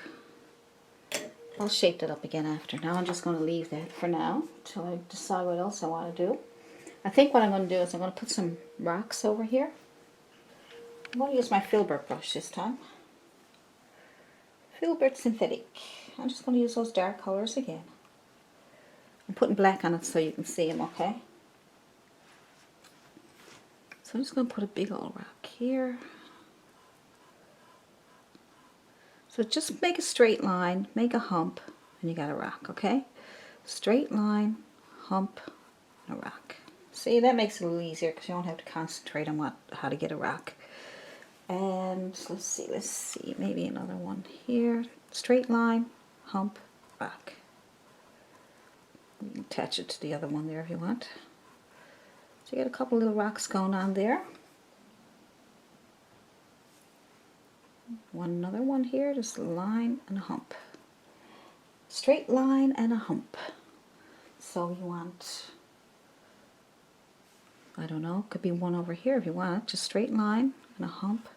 I'll shape that up again after. Now I'm just going to leave that for now until I decide what else I want to do. I think what I'm going to do is I'm going to put some rocks over here. I'm going to use my Filbert brush this time. Filbert synthetic. I'm just going to use those dark colors again. I'm putting black on it so you can see them, okay? So I'm just going to put a big old rock here. So just make a straight line, make a hump, and you got a rock, okay? Straight line, hump, and a rock. See, that makes it a little easier because you don't have to concentrate on how to get a rock. And let's see, maybe another one here. Straight line, hump, rock. You can attach it to the other one there if you want. So you got a couple little rocks going on there. Another one here, just a line and a hump. Straight line and a hump. So you want, I don't know, could be one over here if you want. Just straight line and a hump.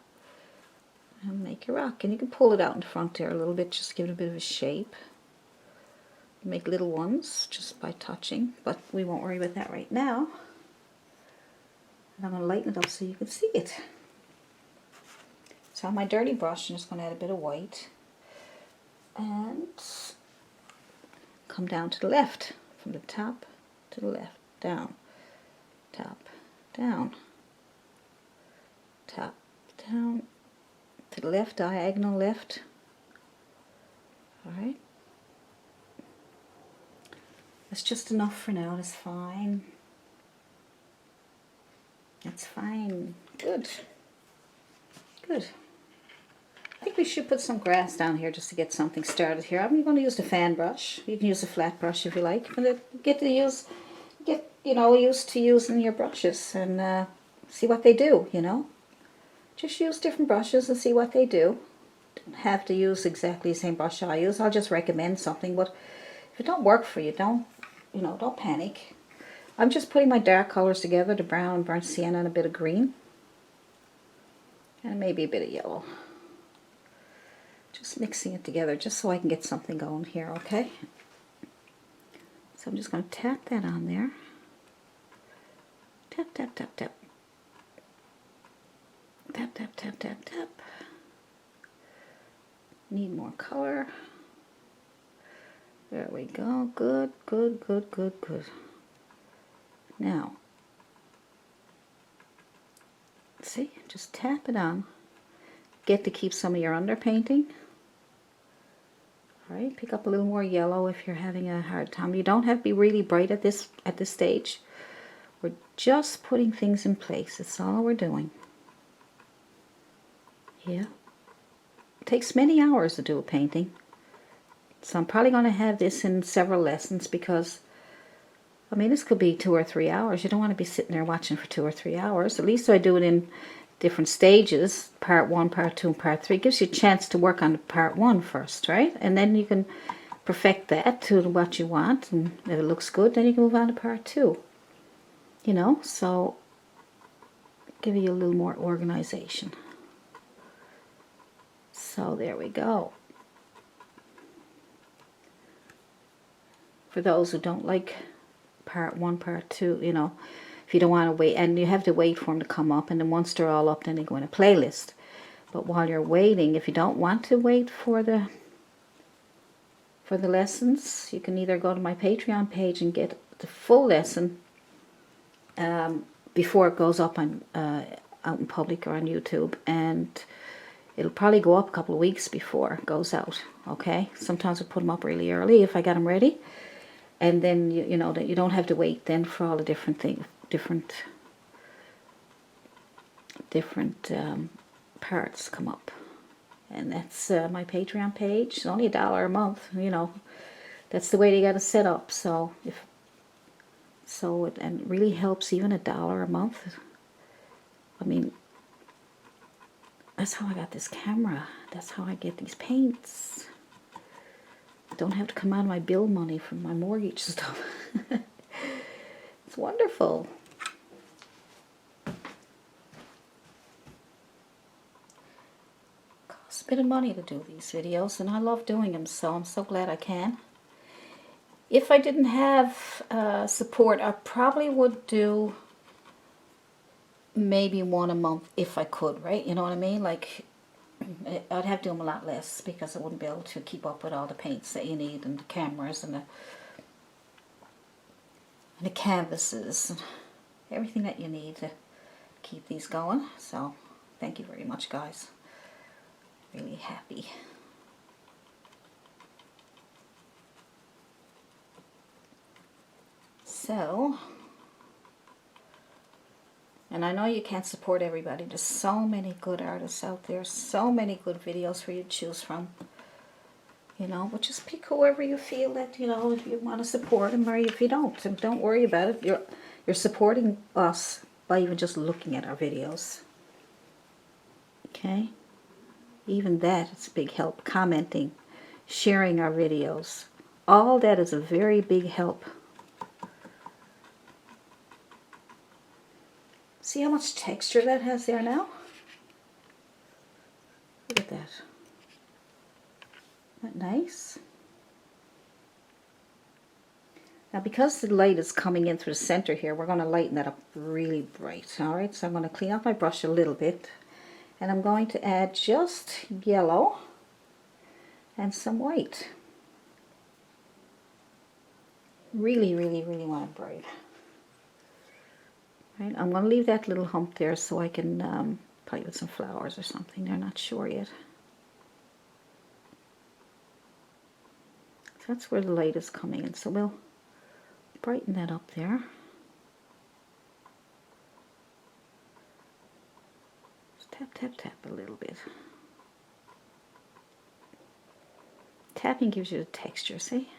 And make your rock. And you can pull it out in front there a little bit, just give it a bit of a shape. Make little ones just by touching, but we won't worry about that right now. And I'm going to lighten it up so you can see it. So on my dirty brush, I'm just going to add a bit of white. And come down to the left, from the top to the left, down, top, down, top, down, to the left, diagonal left. Alright. That's just enough for now, that's fine. That's fine. Good. Good. I think we should put some grass down here just to get something started here. I'm going to use the fan brush. You can use a flat brush if you like. But get used to using your brushes and see what they do, you know. just use different brushes and see what they do. Don't have to use exactly the same brush I use. I'll just recommend something, but if it don't work for you, don't panic. I'm just putting my dark colors together, the brown, burnt sienna, and a bit of green. And maybe a bit of yellow. Just mixing it together just so I can get something going here, okay? So I'm just going to tap that on there. Tap, tap, tap, tap. Tap, tap, tap, tap, tap. Need more color. There we go. Good, good, good, good, good. Now, see, just tap it on. Get to keep some of your underpainting. All right, pick up a little more yellow if you're having a hard time. You don't have to be really bright at this stage. We're just putting things in place. That's all we're doing. Yeah. It takes many hours to do a painting. So I'm probably going to have this in several lessons because, I mean, this could be 2 or 3 hours. You don't want to be sitting there watching for 2 or 3 hours. At least I do it in different stages, part 1, part 2, and part 3. It gives you a chance to work on part 1 first, right? And then you can perfect that to what you want, and if it looks good, then you can move on to part 2. You know, so give you a little more organization. So there we go. For those who don't like part 1, part 2, you know, if you don't want to wait, and you have to wait for them to come up, and then once they're all up, then they go in a playlist. But while you're waiting, if you don't want to wait for the lessons, you can either go to my Patreon page and get the full lesson before it goes up on out in public or on YouTube, and it'll probably go up a couple of weeks before it goes out. Okay, sometimes I put them up really early if I got them ready, and then you know that you don't have to wait then for all the different things, different parts come up. And that's my Patreon page. It's only $1 a month, you know. That's the way they got it set up. So it and really helps even $1 a month. I mean, that's how I got this camera. That's how I get these paints. I don't have to come out of my bill money from my mortgage stuff. It's wonderful. Costs a bit of money to do these videos, and I love doing them, so I'm so glad I can. If I didn't have support, I probably would do maybe 1 a month if I could, right? You know what I mean? Like, I'd have to do them a lot less because I wouldn't be able to keep up with all the paints that you need, and the cameras, and the canvases, and everything that you need to keep these going. So, thank you very much, guys. Really happy. So, and I know you can't support everybody. There's so many good artists out there, so many good videos for you to choose from. You know, but just pick whoever you feel that, you know, if you want to support them, or if you don't. And don't worry about it. You're supporting us by even just looking at our videos. Okay? Even that is a big help. Commenting, sharing our videos. All that is a very big help. See how much texture that has there now? Look at that. Isn't that nice? Now, because the light is coming in through the center here, we're going to lighten that up really bright. Alright, so I'm going to clean up my brush a little bit. And I'm going to add just yellow and some white. Really, really, really want it bright. Right, I'm going to leave that little hump there so I can play with some flowers or something. They're not sure yet. So that's where the light is coming in. So we'll brighten that up there. Just tap, tap, tap a little bit. Tapping gives you the texture, see?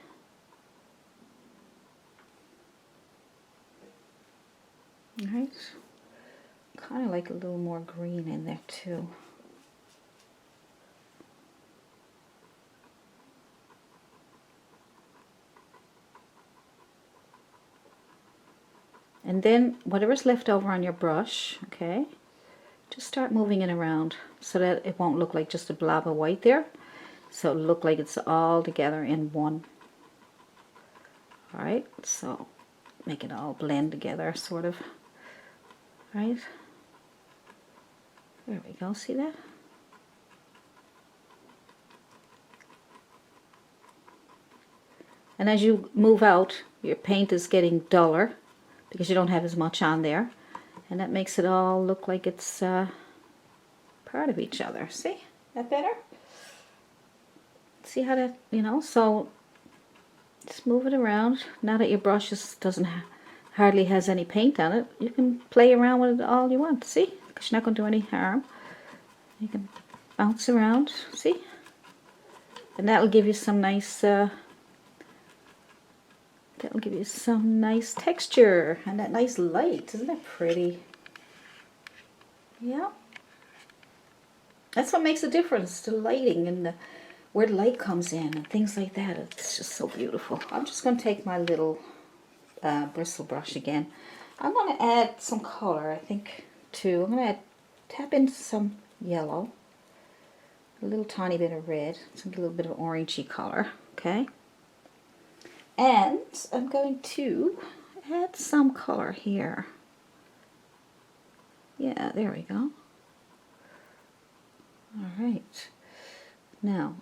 Alright, kind of like a little more green in there too. And then whatever's left over on your brush, okay, just start moving it around so that it won't look like just a blob of white there. So it'll look like it's all together in one. Alright, so make it all blend together, sort of. Right? There we go, see that? And as you move out, your paint is getting duller because you don't have as much on there. And that makes it all look like it's part of each other. See? That better? See how that, you know, so just move it around. Now that your brush doesn't hardly has any paint on it, you can play around with it all you want. See? Because you're not going to do any harm. You can bounce around. See? And that'll give you some nice texture and that nice light. Isn't that pretty? Yeah. That's what makes a difference, the lighting and where the light comes in and things like that. It's just so beautiful. I'm just going to take my little bristle brush again. I'm going to add some color, I think, too. I'm going to tap into some yellow, a little tiny bit of red, some little bit of orangey color, okay? And I'm going to add some color here. Yeah, there we go. Alright. Now,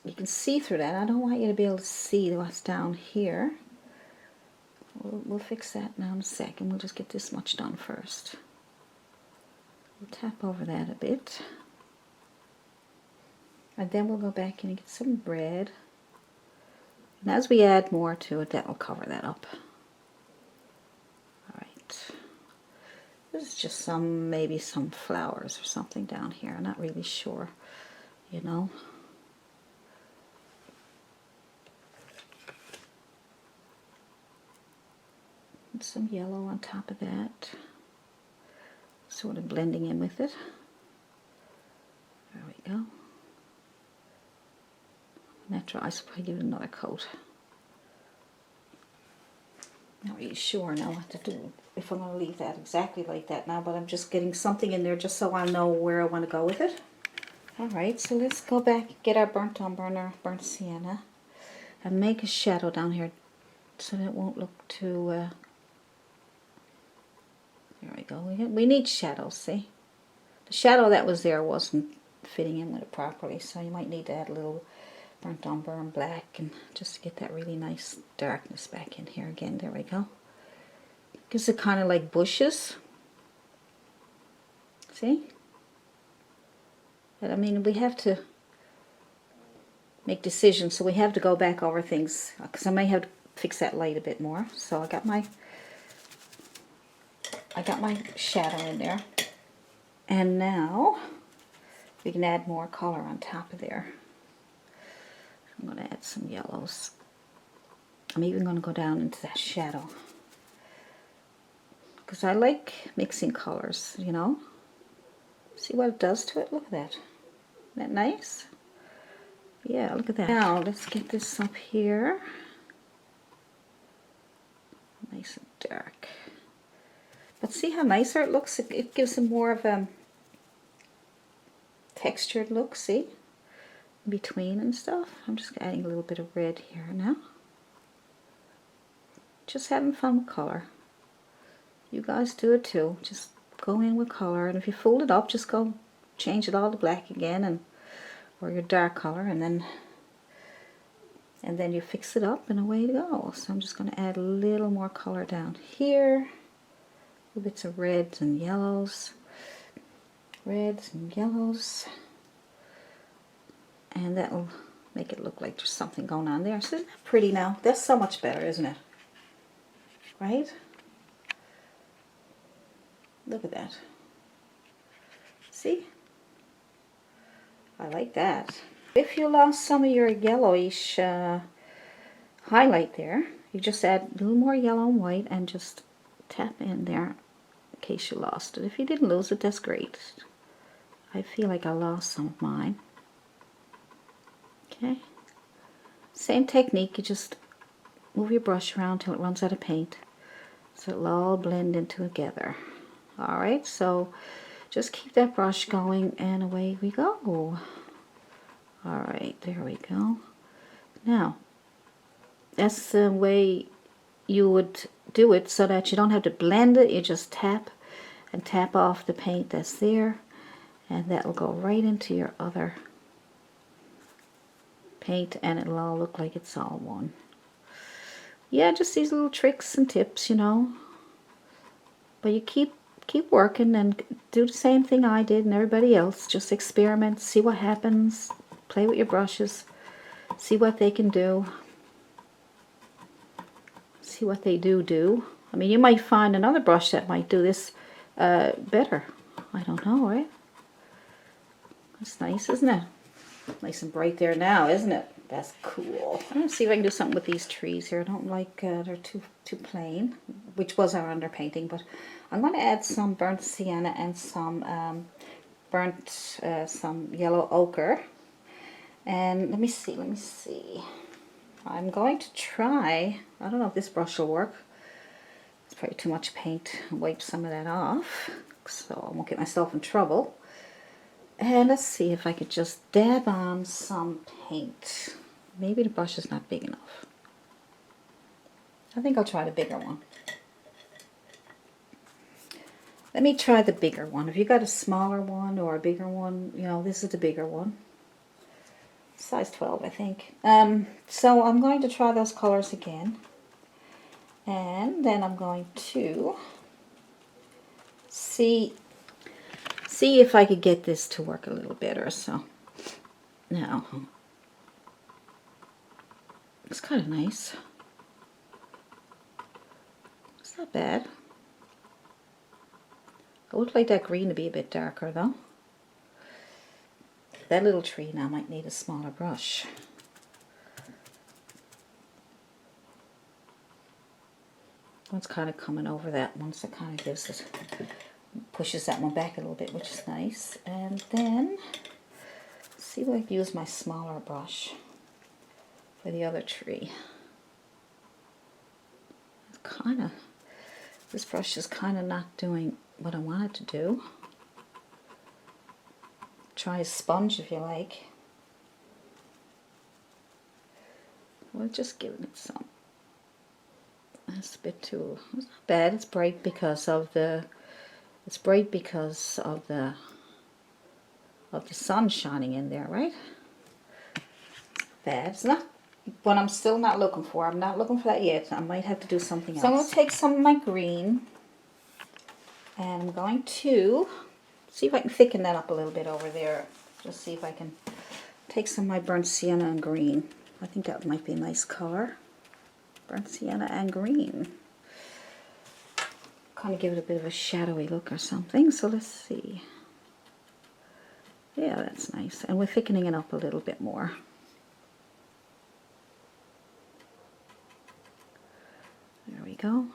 you can see through that. I don't want you to be able to see what's down here. We'll fix that now in a second. We'll just get this much done first. We'll tap over that a bit. And then we'll go back in and get some red. And as we add more to it, that will cover that up. Alright. This is just maybe some flowers or something down here. I'm not really sure, you know. And some yellow on top of that. Sort of blending in with it. There we go. When that dries, I'll probably give it another coat. Not really sure now what to do, if I'm going to leave that exactly like that now, but I'm just getting something in there just so I know where I want to go with it. Alright, so let's go back and get our burnt umber and our burnt sienna and make a shadow down here so that it won't look too... there we go. We need shadows, see? The shadow that was there wasn't fitting in with it properly, so you might need to add a little burnt umber and black and just to get that really nice darkness back in here again. There we go. Gives it kind of like bushes. See? But I mean, we have to make decisions, so we have to go back over things because I may have to fix that light a bit more. So I got my shadow in there, and now we can add more color on top of there. I'm going to add some yellows. I'm even going to go down into that shadow because I like mixing colors, you know. See what it does to it? Look at that. Isn't that nice? Yeah, look at that. Now let's get this up here. Nice and dark. But see how nicer it looks? It gives it more of a textured look, see? In between and stuff. I'm just adding a little bit of red here now. Just having fun with color. You guys do it too. Just go in with color, and if you fold it up, just go change it all to black again, or your dark color, and then you fix it up and away you go. So I'm just going to add a little more color down here. Little bits of reds and yellows. Reds and yellows. And that will make it look like there's something going on there. So isn't that pretty now? That's so much better, isn't it? Right? Look at that. See? I like that. If you lost some of your yellowish highlight there, you just add a little more yellow and white and just tap in there. case you lost it. If you didn't lose it, that's great. I feel like I lost some of mine. Okay. Same technique, you just move your brush around till it runs out of paint. So it'll all blend in together. Alright, so just keep that brush going and away we go. Alright, there we go. Now, that's the way you would do it so that you don't have to blend it. You just tap and tap off the paint that's there, and that will go right into your other paint, and it'll all look like it's all one. Yeah, just these little tricks and tips, you know. But you keep working and do the same thing I did and everybody else. Just experiment, see what happens, play with your brushes, see what they can do, see what they do. I mean, you might find another brush that might do this better. I don't know, right? That's nice, isn't it? Nice and bright there now, isn't it? That's cool. I'm going to see if I can do something with these trees here. I don't like, they're too plain, which was our underpainting, but I'm going to add some burnt sienna and some some yellow ochre. And let me see. I'm going to try, I don't know if this brush will work. It's probably too much paint. I'll wipe some of that off so I won't get myself in trouble. And let's see if I could just dab on some paint. Maybe the brush is not big enough. I think I'll try the bigger one. Let me try the bigger one. If you got a smaller one or a bigger one, you know, this is the bigger one. Size 12, I think. So I'm going to try those colors again. And then I'm going to see if I could get this to work a little better. So now, it's kind of nice. It's not bad. I would like that green to be a bit darker though. That little tree now might need a smaller brush. One's kind of coming over that one, so it kind of gives it, pushes that one back a little bit, which is nice. And then, see if I can use my smaller brush for the other tree. This brush is kind of not doing what I want it to do. Try a sponge if you like. We're just giving it some. That's a bit too. It's not bad. It's bright because of the. It's bright because of the sun shining in there, right? Bad. It's not what I'm still not looking for. I'm not looking for that yet. I might have to do something else. So I'm going to take some of my green, and I'm going to see if I can thicken that up a little bit over there. Just see if I can take some of my burnt sienna and green. I think that might be a nice color. Burnt sienna and green. Kind of give it a bit of a shadowy look or something. So let's see. Yeah, that's nice. And we're thickening it up a little bit more. There we go.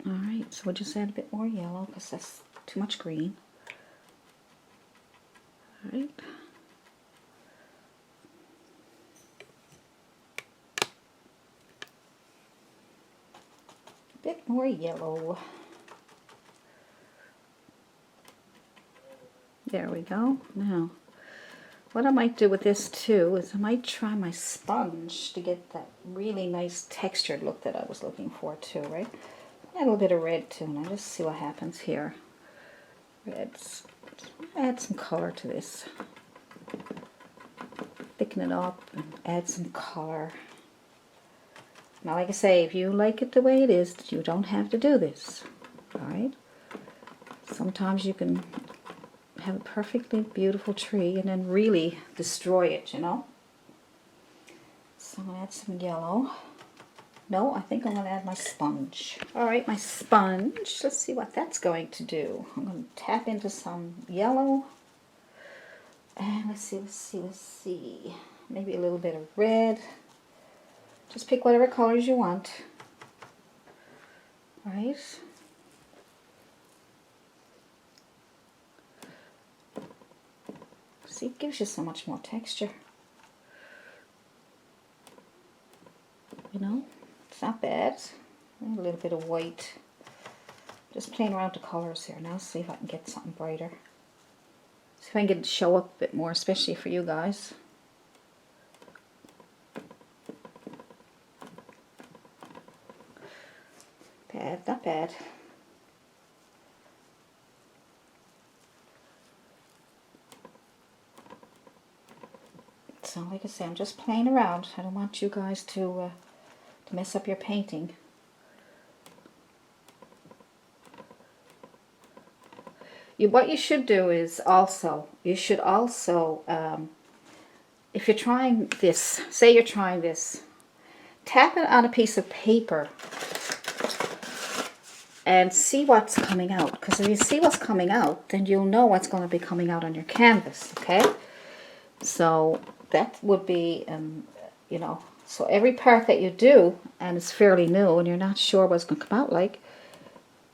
Alright, so we'll just add a bit more yellow because that's too much green. Alright. A bit more yellow. There we go. Now, what I might do with this too is I might try my sponge to get that really nice textured look that I was looking for too, right? Add a little bit of red too, and I'll just see what happens here. Reds. Add some color to this. Thicken it up and add some color. Now, like I say, if you like it the way it is, you don't have to do this. Alright? Sometimes you can have a perfectly beautiful tree and then really destroy it, you know? So I'm going to add some yellow. No, I think I'm going to add my sponge. Alright, my sponge. Let's see what that's going to do. I'm going to tap into some yellow. And let's see. Maybe a little bit of red. Just pick whatever colors you want. Right? See, it gives you so much more texture. You know, it's not bad. A little bit of white. Just playing around with the colors here now. See if I can get something brighter. See if I can get it to show up a bit more, especially for you guys. Bad, not bad. So, like I say, I'm just playing around. I don't want you guys to mess up your painting. What you should do is also, if you're trying this, say you're trying this, tap it on a piece of paper and see what's coming out. Because if you see what's coming out, then you'll know what's going to be coming out on your canvas, okay? So that would be, you know, so every part that you do, and it's fairly new, and you're not sure what's going to come out like,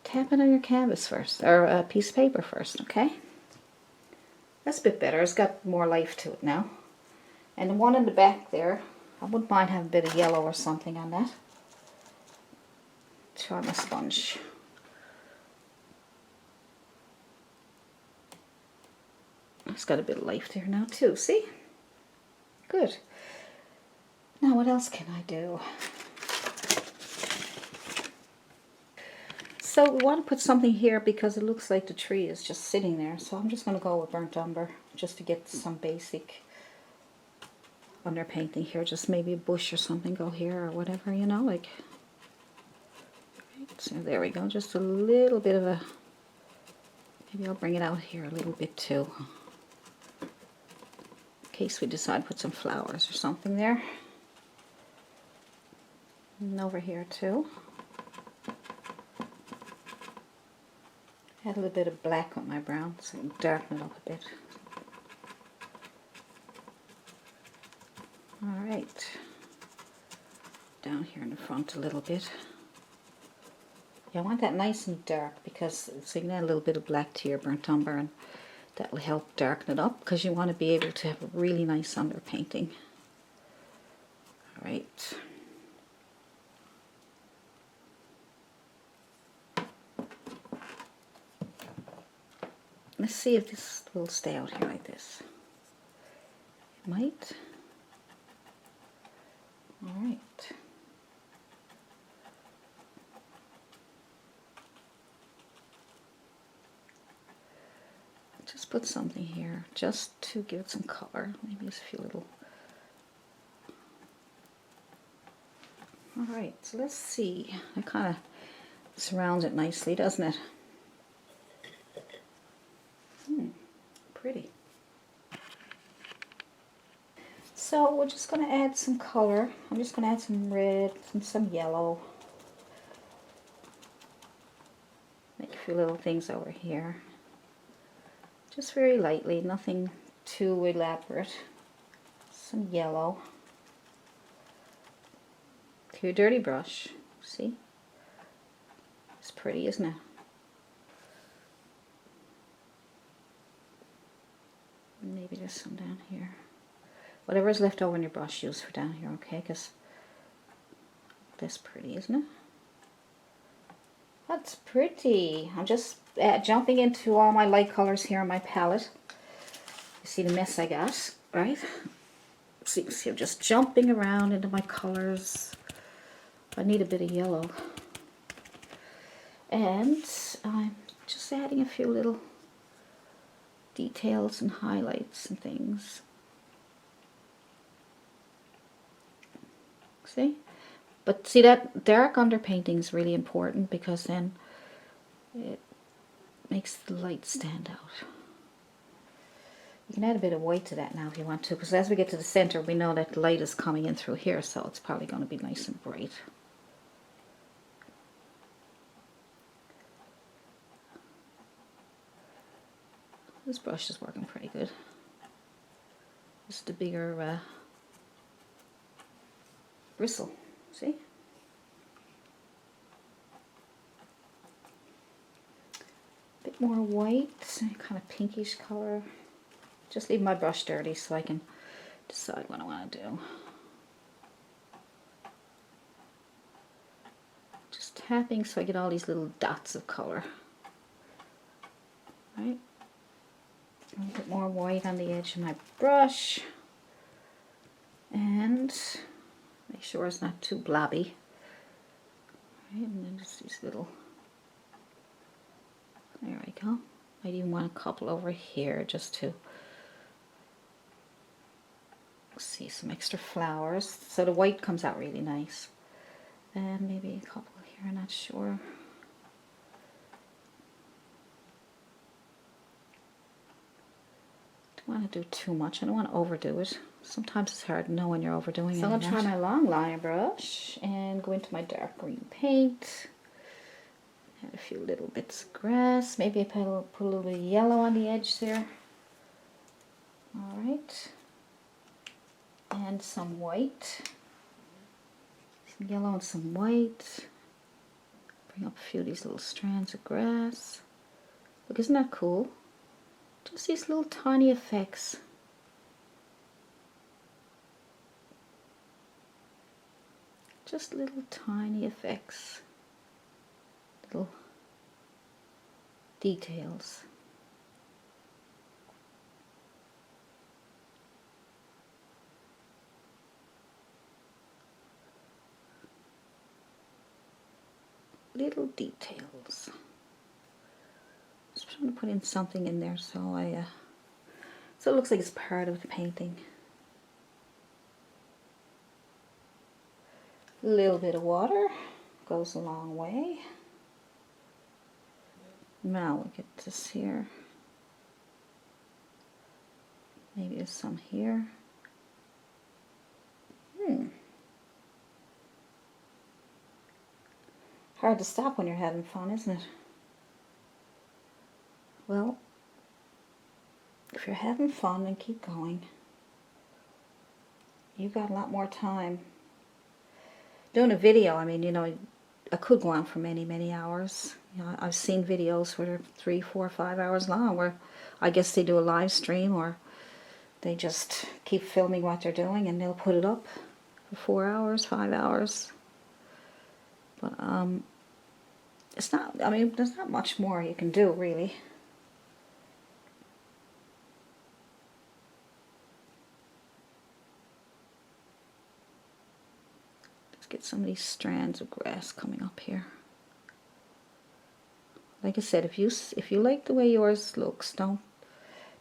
tap it on your canvas first, or a piece of paper first, okay? That's a bit better. It's got more life to it now. And the one in the back there, I wouldn't mind having a bit of yellow or something on that. Try my sponge. It's got a bit of life there now too, see? Good. Now what else can I do? So we want to put something here because it looks like the tree is just sitting there. So I'm just going to go with burnt umber just to get some basic underpainting here. Just maybe a bush or something go here or whatever, you know, like. Right, so there we go. Just a little bit of a, maybe I'll bring it out here a little bit too. In case we decide to put some flowers or something there. And over here too. Add a little bit of black on my brown so I can darken it up a bit. Alright. Down here in the front a little bit. Yeah, I want that nice and dark because so you can add a little bit of black to your burnt umber and that will help darken it up because you want to be able to have a really nice underpainting. Alright. Let's see if this will stay out here like this. It might. Alright. Just put something here just to give it some color. Maybe just a few little. Alright, so let's see. It kind of surrounds it nicely, doesn't it? Pretty. So we're just going to add some color. I'm just going to add some red and some yellow. Make a few little things over here. Just very lightly, nothing too elaborate. Some yellow. To your dirty brush. See? It's pretty, isn't it? Maybe there's some down here. Whatever is left over in your brush, use for down here, okay? Because that's pretty, isn't it? That's pretty. I'm just jumping into all my light colors here on my palette. You see the mess I got, right? So you can see I'm just jumping around into my colors. I need a bit of yellow. And I'm just adding a few little details and highlights and things. See? But see, that dark underpainting is really important because then it makes the light stand out. You can add a bit of white to that now if you want to, because as we get to the center we know that the light is coming in through here, so it's probably going to be nice and bright. This brush is working pretty good. This is the bigger bristle, see? A bit more white, kind of pinkish color. Just leave my brush dirty so I can decide what I want to do. Just tapping so I get all these little dots of color. Right? A little bit more white on the edge of my brush. And make sure it's not too blobby. Right, and then just these little, there we go. Might even want a couple over here just to see some extra flowers. So the white comes out really nice. And maybe a couple here, I'm not sure. Don't want to do too much. I don't want to overdo it. Sometimes it's hard to know when you're overdoing it. So I'm going to try my long liner brush and go into my dark green paint. Add a few little bits of grass. Maybe I put a little bit of yellow on the edge there. Alright. And some white. Some yellow and some white. Bring up a few of these little strands of grass. Look, isn't that cool? Just these little tiny effects. Just little tiny effects. Little details. Little details. Just trying to put in something in there so so it looks like it's part of the painting. A little bit of water goes a long way. Now we'll get this here. Maybe there's some here. Hard to stop when you're having fun, isn't it? Well, if you're having fun, then keep going. You've got a lot more time. Doing a video, I mean, you know, I could go on for many, many hours. You know, I've seen videos where they're 3, 4, 5 hours long, where I guess they do a live stream, or they just keep filming what they're doing and they'll put it up for 4 hours, 5 hours. But it's not, I mean, there's not much more you can do, really. Let's get some of these strands of grass coming up here. Like I said, if you like the way yours looks, don't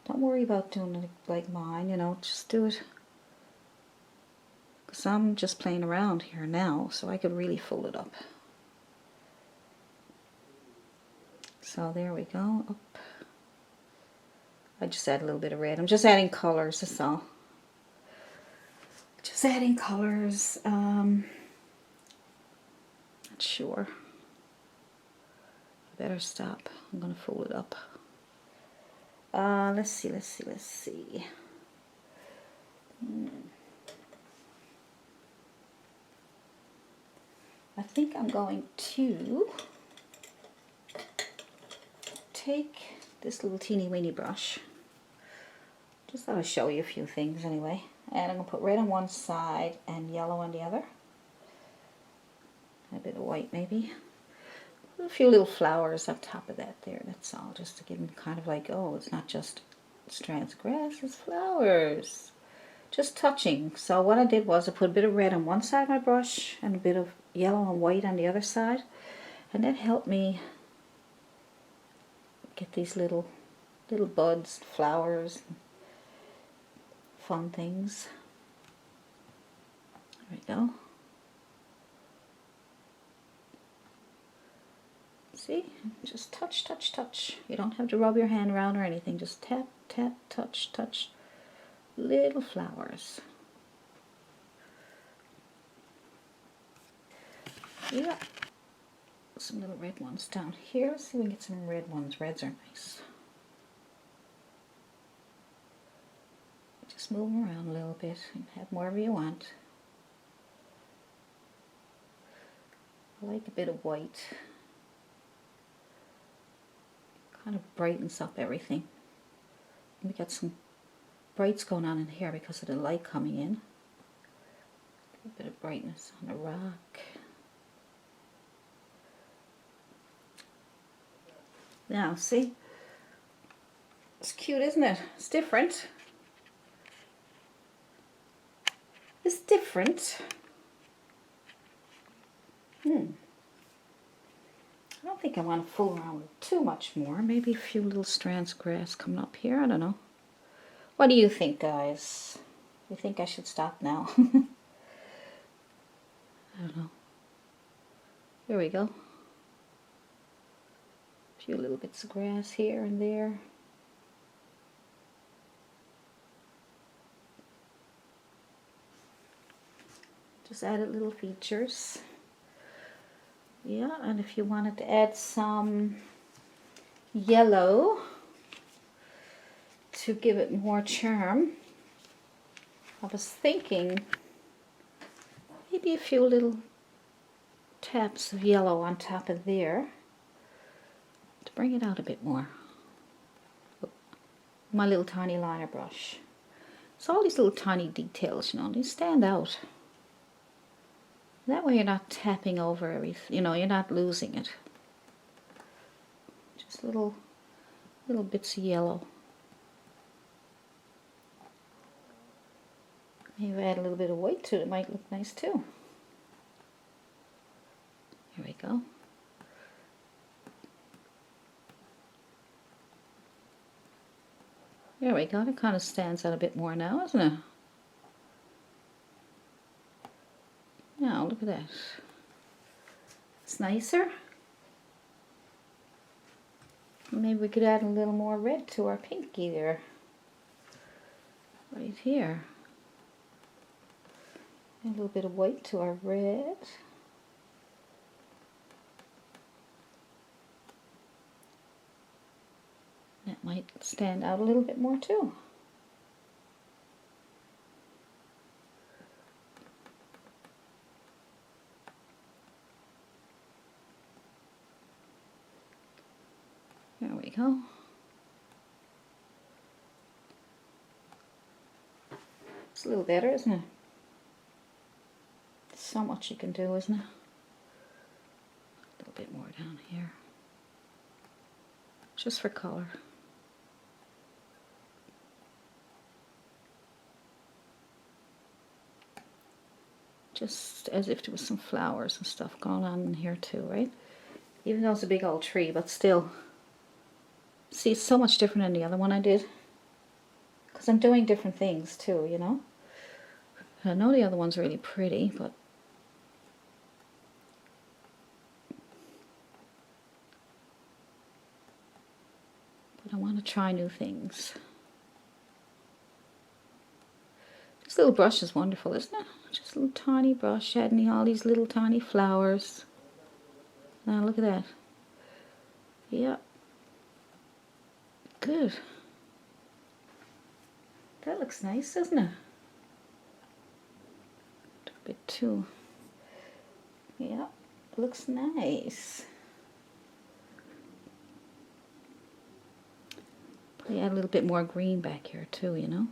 worry about doing it like mine, you know, just do it. Because I'm just playing around here now, so I could really fold it up. So there we go, up. I just add a little bit of red. I'm just adding colors, that's all. Just adding colors. Not sure. I better stop. I'm going to fold it up. Let's see. I think I'm going to take this little teeny weeny brush. Just thought I'd show you a few things anyway. And I'm going to put red on one side and yellow on the other. A bit of white maybe. A few little flowers on top of that there, that's all. Just to give them kind of like, oh, it's not just strands of grass, it's flowers. Just touching. So what I did was I put a bit of red on one side of my brush and a bit of yellow and white on the other side. And that helped me get these little buds, flowers, fun things. There we go. See? Just touch, touch, touch. You don't have to rub your hand around or anything. Just tap, tap, touch, touch. Little flowers. Yeah. Some little red ones down here. Let's see if we can get some red ones. Reds are nice. Just move them around a little bit and have wherever you want. I like a bit of white. Kind of brightens up everything. We got some brights going on in here because of the light coming in. A bit of brightness on the rock. Now, see? It's cute, isn't it? It's different. It's different. I don't think I want to fool around with too much more. Maybe a few little strands of grass coming up here. I don't know. What do you think, guys? You think I should stop now? I don't know. Here we go. A few little bits of grass here and there. Just added little features. Yeah, and if you wanted to add some yellow to give it more charm, I was thinking maybe a few little taps of yellow on top of there to bring it out a bit more. My little tiny liner brush. So all these little tiny details, you know, they stand out. That way you're not tapping over everything, you know, you're not losing it. Just little bits of yellow. Maybe add a little bit of white to it, it might look nice too. Here we go. There we go, it kind of stands out a bit more now, isn't it? Now, look at that. It's nicer. Maybe we could add a little more red to our pinky there. Right here. A little bit of white to our red. That might stand out a little bit more too. There we go. It's a little better, isn't it? So much you can do, isn't it? A little bit more down here. Just for color. Just as if there was some flowers and stuff going on in here too, right? Even though it's a big old tree, but still. See, it's so much different than the other one I did. Because I'm doing different things too, you know? I know the other one's really pretty, but I want to try new things. This little brush is wonderful, isn't it? Just a little tiny brush, adding all these little tiny flowers. Now look at that. Yep. Good. That looks nice, doesn't it? A bit too. Yeah, looks nice. Probably add a little bit more green back here too, you know.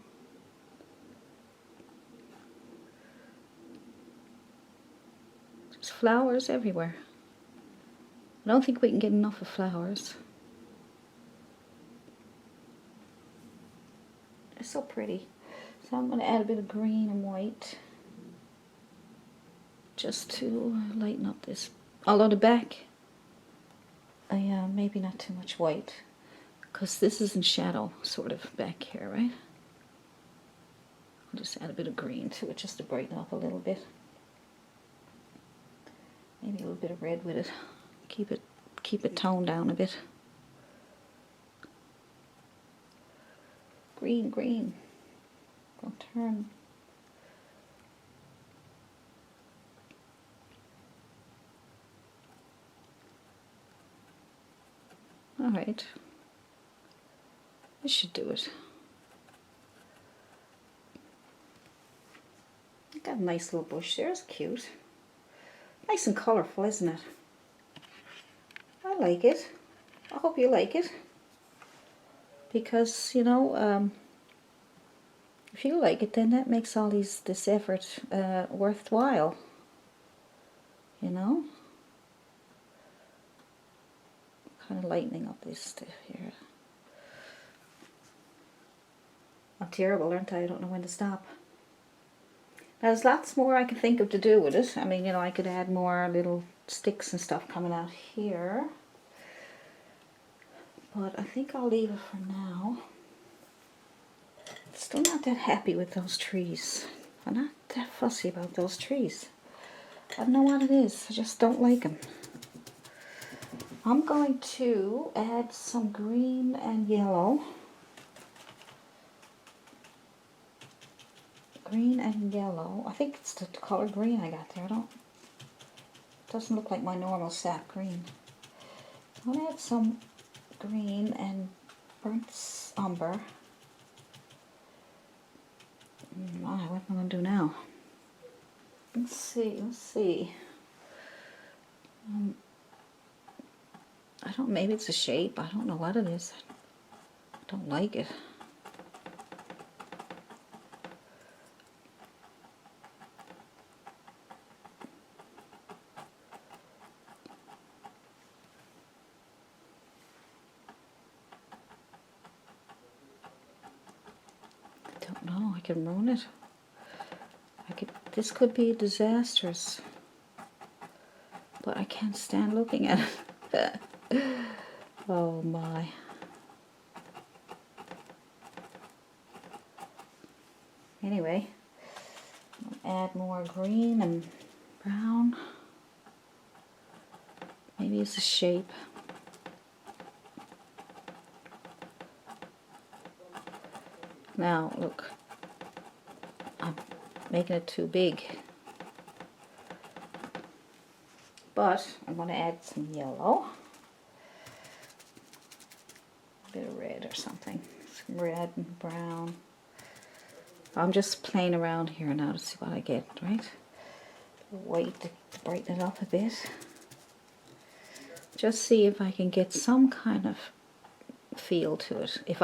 There's flowers everywhere. I don't think we can get enough of flowers. They're so pretty. So I'm going to add a bit of green and white just to lighten up this. Although the back, maybe not too much white, because this is in shadow sort of back here, right? I'll just add a bit of green to it just to brighten up a little bit. Maybe a little bit of red with it. Keep it toned down a bit. Green, green. Go turn. All right. This should do it. got a nice little bush there. It's cute. Nice and colourful, isn't it? I like it. I hope you like it. Because, you know, if you like it, then that makes all this effort worthwhile. You know? Kind of lightening up this stuff here. I'm terrible, aren't I? I don't know when to stop. Now, there's lots more I can think of to do with it. I mean, you know, I could add more little sticks and stuff coming out here. But I think I'll leave it for now. Still not that happy with those trees. I'm not that fussy about those trees. I don't know what it is. I just don't like them. I'm going to add some green and yellow. Green and yellow. I think it's the color green I got there. It doesn't look like my normal sap green. I'm going to add some green and burnt umber. What am I going to do now? Let's see. I don't, maybe it's a shape. I don't know what it is. I don't like it. I don't know. I can ruin it. This could be disastrous. But I can't stand looking at it. Oh my. Anyway, I'll add more green and brown. Maybe it's a shape. Now, look, I'm making it too big. But I'm going to add some yellow. A bit of red or something. Some red and brown. I'm just playing around here now to see what I get, right? White to brighten it up a bit. Just see if I can get some kind of feel to it. If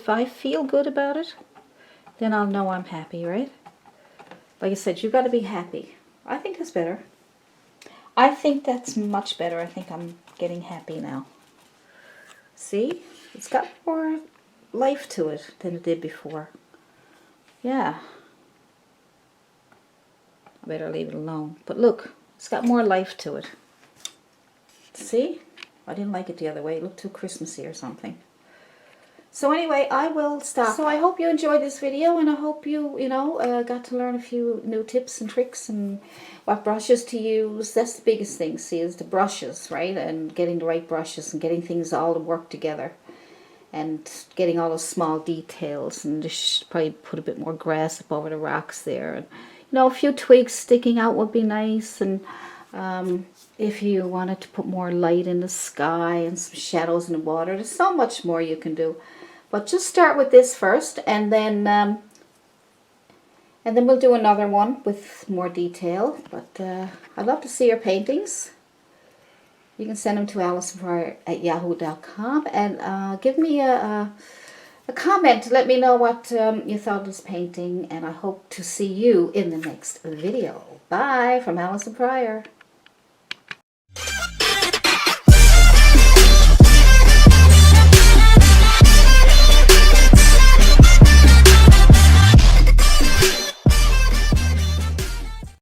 I feel good about it, then I'll know I'm happy, right? Like I said, you've got to be happy. I think that's better. I think that's much better. I think I'm getting happy now. See? It's got more life to it than it did before. Yeah. I better leave it alone. But look, it's got more life to it. See? I didn't like it the other way. It looked too Christmassy or something. So anyway, I will stop. So I hope you enjoyed this video, and I hope you got to learn a few new tips and tricks and what brushes to use. That's the biggest thing, see, is the brushes, right? And getting the right brushes and getting things all to work together. And getting all those small details, and just probably put a bit more grass up over the rocks there. And, you know, a few twigs sticking out would be nice. And if you wanted to put more light in the sky and some shadows in the water, there's so much more you can do. But just start with this first, and then we'll do another one with more detail. But I'd love to see your paintings. You can send them to AllisonPryor@yahoo.com, and give me a comment to let me know what you thought of this painting, and I hope to see you in the next video. Bye from Allison Pryor.